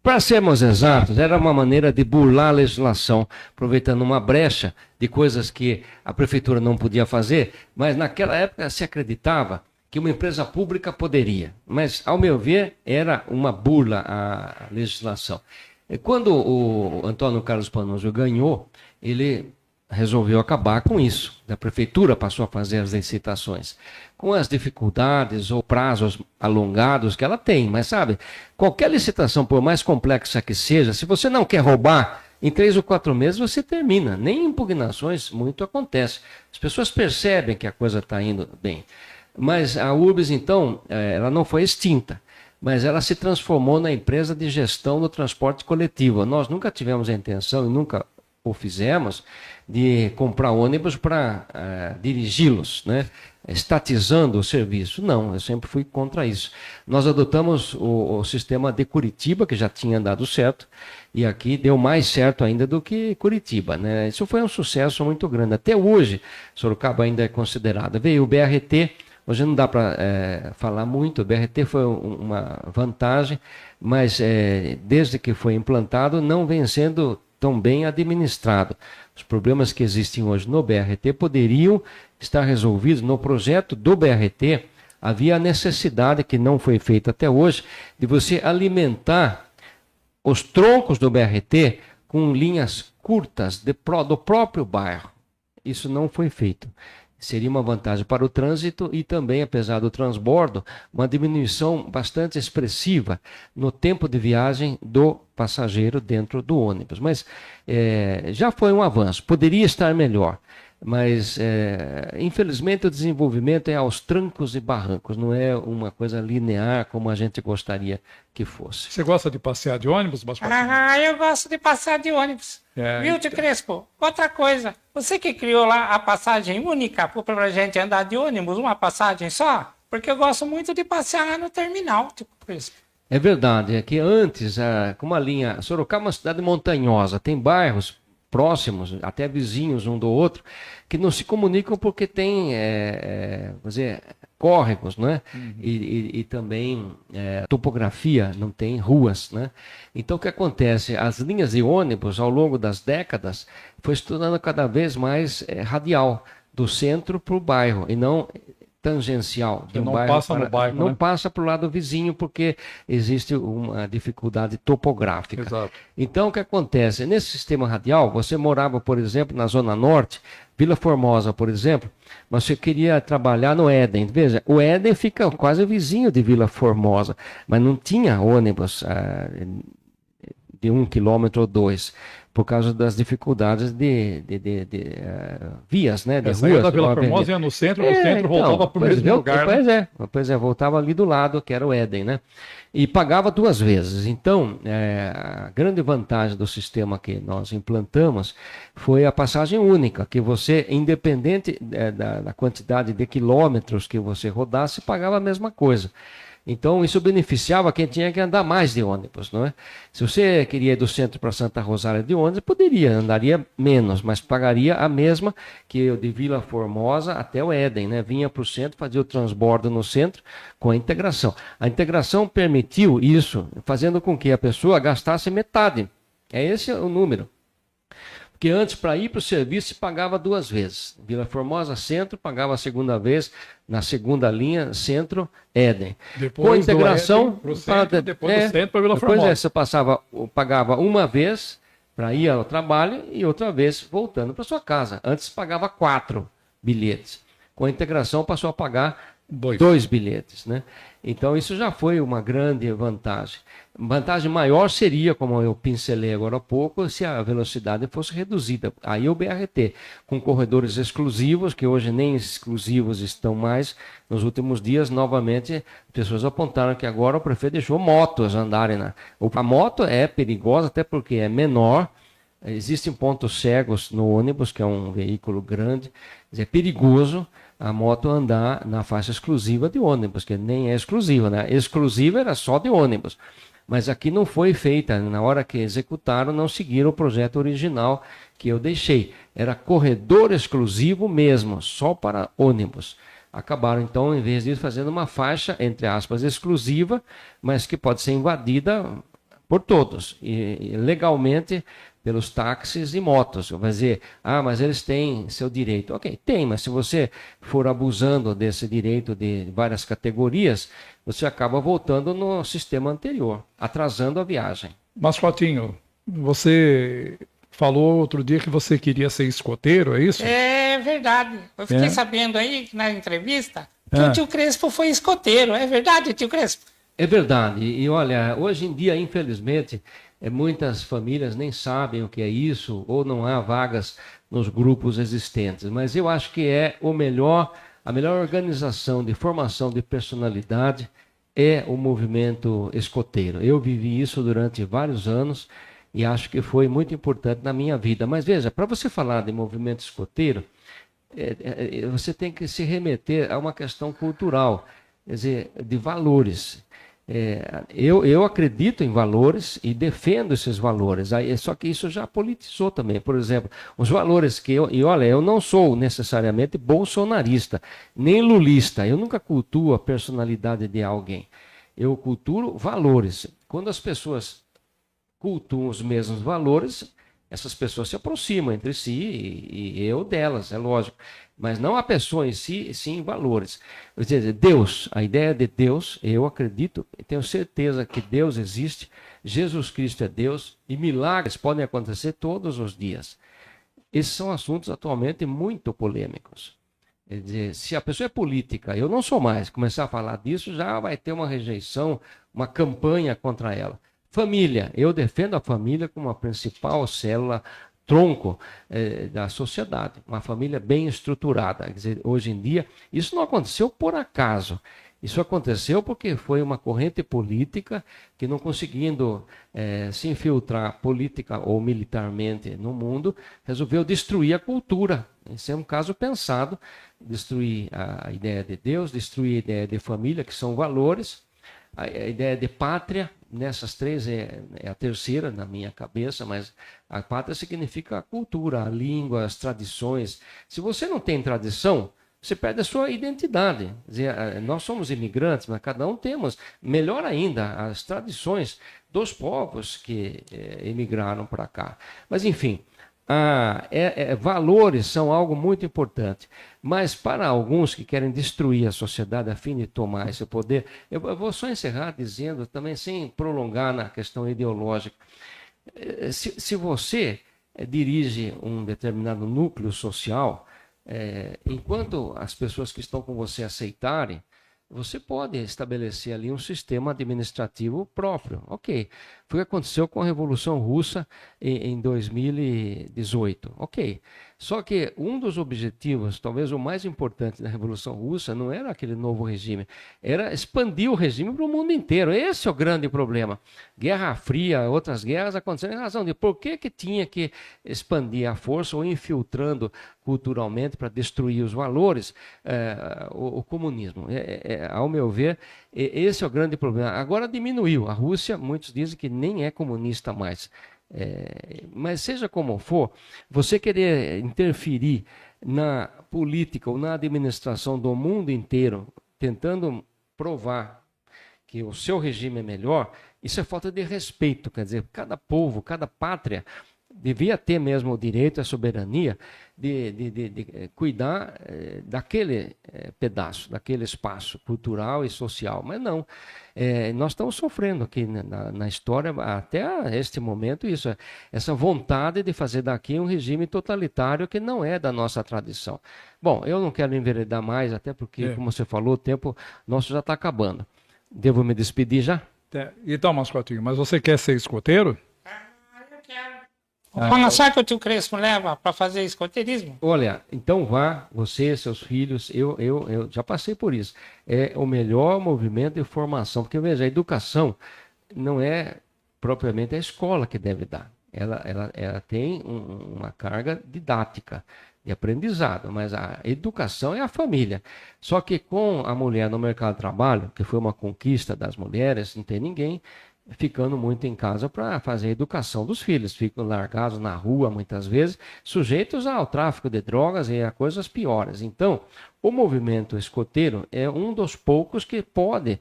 Speaker 3: Para sermos exatos, era uma maneira de burlar a legislação, aproveitando uma brecha de coisas que a prefeitura não podia fazer, mas naquela época se acreditava que uma empresa pública poderia. Mas, ao meu ver, era uma burla à legislação. E quando o Antônio Carlos Pannunzio ganhou, ele resolveu acabar com isso. A prefeitura passou a fazer as licitações, com as dificuldades ou prazos alongados que ela tem. Mas sabe, qualquer licitação, por mais complexa que seja, se você não quer roubar, em 3 ou 4 meses você termina. Nem impugnações muito acontece. As pessoas percebem que a coisa está indo bem. Mas a URBS, então, ela não foi extinta, mas ela se transformou na empresa de gestão do transporte coletivo. Nós nunca tivemos a intenção e nunca o fizemos de comprar ônibus para dirigi-los, né? Estatizando o serviço. Não, eu sempre fui contra isso. Nós adotamos o sistema de Curitiba, que já tinha dado certo, e aqui deu mais certo ainda do que Curitiba, né? Isso foi um sucesso muito grande. Até hoje, Sorocaba ainda é considerada. Veio o BRT, hoje não dá para falar muito, o BRT foi uma vantagem, mas desde que foi implantado não vem sendo tão bem administrado. Os problemas que existem hoje no BRT poderiam estar resolvidos no projeto do BRT. Havia a necessidade, que não foi feita até hoje, de você alimentar os troncos do BRT com linhas curtas do próprio bairro. Isso não foi feito. Seria uma vantagem para o trânsito e também, apesar do transbordo, uma diminuição bastante expressiva no tempo de viagem do passageiro dentro do ônibus. Mas já foi um avanço, poderia estar melhor. Mas, infelizmente, o desenvolvimento é aos trancos e barrancos, não é uma coisa linear como a gente gostaria que fosse.
Speaker 1: Você gosta de passear de ônibus, Mascotinho?
Speaker 2: Eu gosto de passear de ônibus. Viu, tio Crespo? Outra coisa, você que criou lá a passagem única para a gente andar de ônibus, uma passagem só? Porque eu gosto muito de passear lá no terminal, tio Crespo.
Speaker 3: É verdade, é que antes, como a linha Sorocaba é uma cidade montanhosa, tem bairros próximos, até vizinhos um do outro, que não se comunicam porque tem córregos, né? Uhum. E também topografia, não tem ruas, né? Então o que acontece? As linhas de ônibus ao longo das décadas foi se tornando cada vez mais radial, do centro para o bairro, e não tangencial de um
Speaker 1: não
Speaker 3: bairro
Speaker 1: passa no bairro,
Speaker 3: não
Speaker 1: né?
Speaker 3: passa para o lado vizinho porque existe uma dificuldade topográfica.
Speaker 1: Exato.
Speaker 3: Então, o que acontece? Nesse sistema radial, você morava, por exemplo, na Zona Norte, Vila Formosa, por exemplo, mas você queria trabalhar no Éden. Veja, o Éden fica quase vizinho de Vila Formosa, mas não tinha ônibus de 1 quilômetro ou 2, por causa das dificuldades de vias, né, de
Speaker 1: Saía
Speaker 3: ruas.
Speaker 1: da Vila Formosa, ia no centro, do centro voltava para o mesmo lugar.
Speaker 3: Pois é, voltava ali do lado, que era o Éden, né? E pagava 2 vezes. Então, a grande vantagem do sistema que nós implantamos foi a passagem única, que você, independente da quantidade de quilômetros que você rodasse, pagava a mesma coisa. Então, isso beneficiava quem tinha que andar mais de ônibus, não é? Se você queria ir do centro para Santa Rosália de ônibus, poderia, andaria menos, mas pagaria a mesma que o de Vila Formosa até o Éden, né? Vinha para o centro, fazia o transbordo no centro com a integração. A integração permitiu isso, fazendo com que a pessoa gastasse metade. É esse o número. Porque antes, para ir para o serviço, se pagava 2 vezes. Vila Formosa, centro, pagava a segunda vez, na segunda linha, centro, Éden.
Speaker 1: Depois
Speaker 3: com a integração,
Speaker 1: do centro, depois do centro para Vila
Speaker 3: depois
Speaker 1: Formosa.
Speaker 3: Você pagava uma vez para ir ao trabalho e outra vez voltando para sua casa. Antes pagava 4 bilhetes. Com a integração passou a pagar 2 bilhetes, né? Então isso já foi uma grande vantagem. Vantagem maior seria, como eu pincelei agora há pouco, se a velocidade fosse reduzida. Aí o BRT, com corredores exclusivos, que hoje nem exclusivos estão mais, nos últimos dias, novamente, pessoas apontaram que agora o prefeito deixou motos andarem. A moto é perigosa, até porque é menor. Existem pontos cegos no ônibus, que é um veículo grande, é perigoso a moto andar na faixa exclusiva de ônibus, que nem é exclusiva, né? Exclusiva era só de ônibus. Mas aqui não foi feita, na hora que executaram, não seguiram o projeto original que eu deixei. Era corredor exclusivo mesmo, só para ônibus. Acabaram, então, em vez disso, fazendo uma faixa, entre aspas, exclusiva, mas que pode ser invadida por todos, e legalmente pelos táxis e motos. Vai dizer, mas eles têm seu direito. Ok, tem, mas se você for abusando desse direito de várias categorias, você acaba voltando no sistema anterior, atrasando a viagem.
Speaker 1: Mascotinho, você falou outro dia que você queria ser escoteiro, é isso?
Speaker 2: É verdade. Eu fiquei sabendo aí, na entrevista, que o tio Crespo foi escoteiro. É verdade, tio Crespo?
Speaker 3: É verdade. E olha, hoje em dia, infelizmente, muitas famílias nem sabem o que é isso, ou não há vagas nos grupos existentes. Mas eu acho que a melhor organização de formação de personalidade é o movimento escoteiro. Eu vivi isso durante vários anos e acho que foi muito importante na minha vida. Mas veja, para você falar de movimento escoteiro, você tem que se remeter a uma questão cultural, quer dizer, de valores. Eu acredito em valores e defendo esses valores, só que isso já politizou também. Por exemplo, os valores eu não sou necessariamente bolsonarista, nem lulista, eu nunca cultuo a personalidade de alguém, eu cultuo valores. Quando as pessoas cultuam os mesmos valores, essas pessoas se aproximam entre si e eu delas, é lógico. Mas não a pessoa em si, sim valores. Quer dizer, Deus, a ideia de Deus, eu acredito, tenho certeza que Deus existe, Jesus Cristo é Deus e milagres podem acontecer todos os dias. Esses são assuntos atualmente muito polêmicos. Quer dizer, se a pessoa é política, eu não sou mais, começar a falar disso já vai ter uma rejeição, uma campanha contra ela. Família, eu defendo a família como a principal célula, tronco da sociedade, uma família bem estruturada. Quer dizer, hoje em dia, isso não aconteceu por acaso. Isso aconteceu porque foi uma corrente política que, não conseguindo se infiltrar política ou militarmente no mundo, resolveu destruir a cultura. Esse é um caso pensado, destruir a ideia de Deus, destruir a ideia de família, que são valores, a ideia de pátria. Nessas três é a terceira na minha cabeça, mas a pátria significa a cultura, a língua, as tradições. Se você não tem tradição, você perde a sua identidade. Quer dizer, nós somos imigrantes, mas cada um temos, melhor ainda, as tradições dos povos que emigraram para cá. Mas, enfim, valores são algo muito importante, mas para alguns que querem destruir a sociedade a fim de tomar esse poder, eu vou só encerrar dizendo, também sem prolongar na questão ideológica, se você dirige um determinado núcleo social, enquanto as pessoas que estão com você aceitarem, você pode estabelecer ali um sistema administrativo próprio. Ok. Foi o que aconteceu com a Revolução Russa em 2018. Ok. Só que um dos objetivos, talvez o mais importante da Revolução Russa, não era aquele novo regime, era expandir o regime para o mundo inteiro. Esse é o grande problema. Guerra Fria, outras guerras aconteceram em razão de por que tinha que expandir a força ou infiltrando culturalmente para destruir os valores, o comunismo. Ao meu ver, esse é o grande problema. Agora diminuiu. A Rússia, muitos dizem que nem é comunista mais. Mas seja como for, você querer interferir na política ou na administração do mundo inteiro, tentando provar que o seu regime é melhor, isso é falta de respeito. Quer dizer, cada povo, cada pátria devia ter mesmo o direito, a soberania de cuidar daquele pedaço, daquele espaço cultural e social. Mas não, nós estamos sofrendo aqui na história, até este momento, essa vontade de fazer daqui um regime totalitário que não é da nossa tradição. Bom, eu não quero enveredar mais, até porque, como você falou, o tempo nosso já está acabando. Devo me despedir já?
Speaker 1: Então, Mascotinho, mas você quer ser escoteiro?
Speaker 2: Eu quero. Quando sabe que o tio Crespo leva para fazer escoteirismo?
Speaker 3: Olha, então vá, você, seus filhos, eu já passei por isso. É o melhor movimento de formação, porque veja, a educação não é propriamente a escola que deve dar. Ela tem uma carga didática, de aprendizado, mas a educação é a família. Só que com a mulher no mercado de trabalho, que foi uma conquista das mulheres, não tem ninguém ficando muito em casa para fazer a educação dos filhos. Ficam largados na rua, muitas vezes, sujeitos ao tráfico de drogas e a coisas piores. Então, o movimento escoteiro é um dos poucos que pode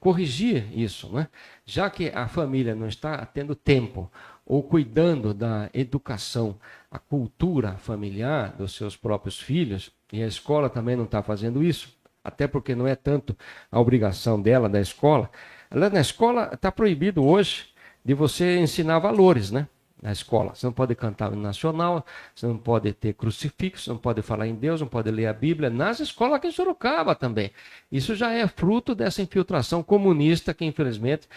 Speaker 3: corrigir isso, né? Já que a família não está tendo tempo ou cuidando da educação, a cultura familiar dos seus próprios filhos, e a escola também não está fazendo isso, até porque não é tanto a obrigação dela, da escola. Lá na escola está proibido hoje de você ensinar valores, né? Na escola. Você não pode cantar o hino nacional, você não pode ter crucifixo, não pode falar em Deus, não pode ler a Bíblia. Nas escolas aqui em Sorocaba também. Isso já é fruto dessa infiltração comunista que, infelizmente,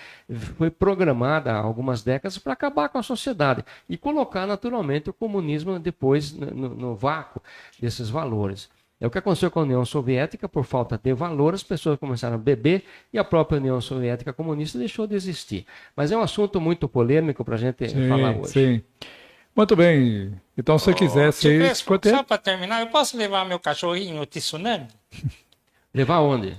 Speaker 3: foi programada há algumas décadas para acabar com a sociedade e colocar, naturalmente, o comunismo depois no vácuo desses valores. É o que aconteceu com a União Soviética. Por falta de valor, as pessoas começaram a beber e a própria União Soviética comunista deixou de existir. Mas é um assunto muito polêmico para a gente falar hoje.
Speaker 1: Sim. Muito bem. Então, se você quiser ser escoteiro...
Speaker 2: Só para terminar, eu posso levar meu cachorrinho, o Tsunami?
Speaker 3: Levar onde?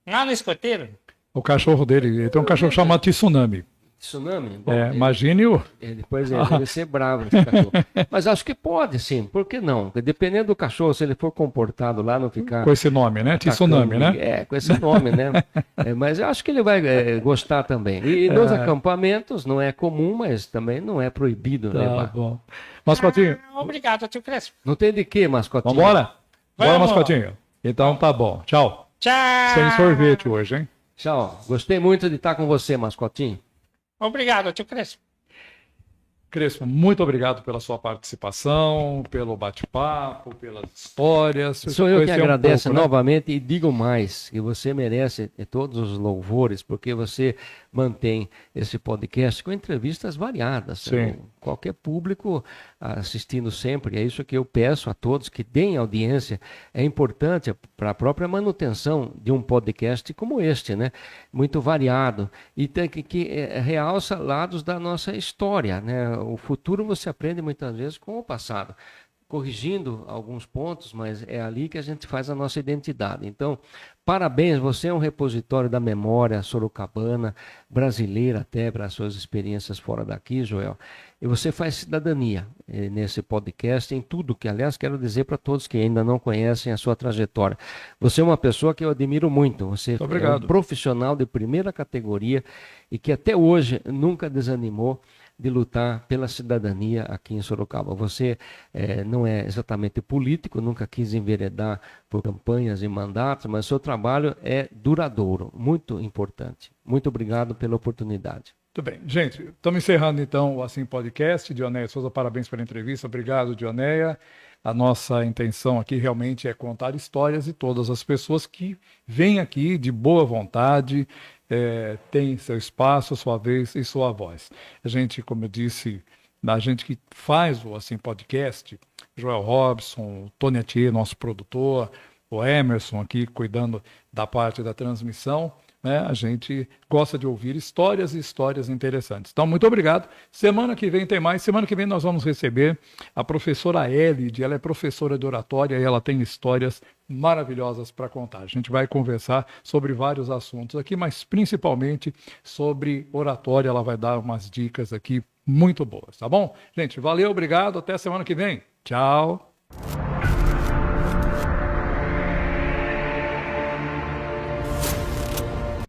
Speaker 2: Lá no escoteiro.
Speaker 1: O cachorro dele, ele tem um cachorro chamado Tsunami.
Speaker 3: Tsunami? Bom,
Speaker 1: imagine o...
Speaker 3: Depois ele deve ser bravo esse cachorro. Mas acho que pode, sim. Por que não? Dependendo do cachorro, se ele for comportado lá, não ficar...
Speaker 1: Com esse nome, né? Tsunami, né?
Speaker 3: Com esse nome, né? Mas eu acho que ele vai gostar também. E nos acampamentos, não é comum, mas também não é proibido levar.
Speaker 1: Tá bom. Mascotinho...
Speaker 2: Obrigado, tio Crespo.
Speaker 3: Não tem de quê, Mascotinho?
Speaker 1: Vambora? Bora, Mascotinho. Então tá bom. Tchau.
Speaker 2: Tchau.
Speaker 1: Sem sorvete hoje, hein?
Speaker 3: Tchau. Gostei muito de estar com você, Mascotinho.
Speaker 2: Obrigado, tio Crespo.
Speaker 1: Crespo, muito obrigado pela sua participação, pelo bate-papo, pelas histórias.
Speaker 3: Sou eu que agradeço novamente e digo mais, que você merece todos os louvores, porque você mantém esse podcast com entrevistas variadas.
Speaker 1: Sim.
Speaker 3: Qualquer público assistindo sempre, é isso que eu peço a todos que deem audiência. É importante para a própria manutenção de um podcast como este, né? Muito variado e que realça lados da nossa história, né? O futuro você aprende muitas vezes com o passado, corrigindo alguns pontos, mas é ali que a gente faz a nossa identidade. Então, parabéns, você é um repositório da memória sorocabana, brasileira até, para as suas experiências fora daqui, Joel. E você faz cidadania nesse podcast, em tudo que, aliás, quero dizer para todos que ainda não conhecem a sua trajetória. Você é uma pessoa que eu admiro muito, você é um profissional de primeira categoria e que até hoje nunca desanimou de lutar pela cidadania aqui em Sorocaba. Você não é exatamente político, nunca quis enveredar por campanhas e mandatos, mas seu trabalho é duradouro, muito importante. Muito obrigado pela oportunidade.
Speaker 1: Muito bem. Gente, estamos encerrando então o Assim Podcast. Dionéia Souza, parabéns pela entrevista. Obrigado, Dionéia. A nossa intenção aqui realmente é contar histórias de todas as pessoas que vêm aqui de boa vontade, têm seu espaço, sua vez e sua voz. A gente, como eu disse, a gente que faz o Assim Podcast, Joel Robson, o Tony Atier, nosso produtor, o Emerson aqui cuidando da parte da transmissão, né? A gente gosta de ouvir histórias e histórias interessantes. Então, muito obrigado. Semana que vem tem mais. Semana que vem nós vamos receber a professora Elide. Ela é professora de oratória e ela tem histórias maravilhosas para contar. A gente vai conversar sobre vários assuntos aqui, mas principalmente sobre oratória. Ela vai dar umas dicas aqui muito boas, tá bom? Gente, valeu, obrigado. Até semana que vem. Tchau.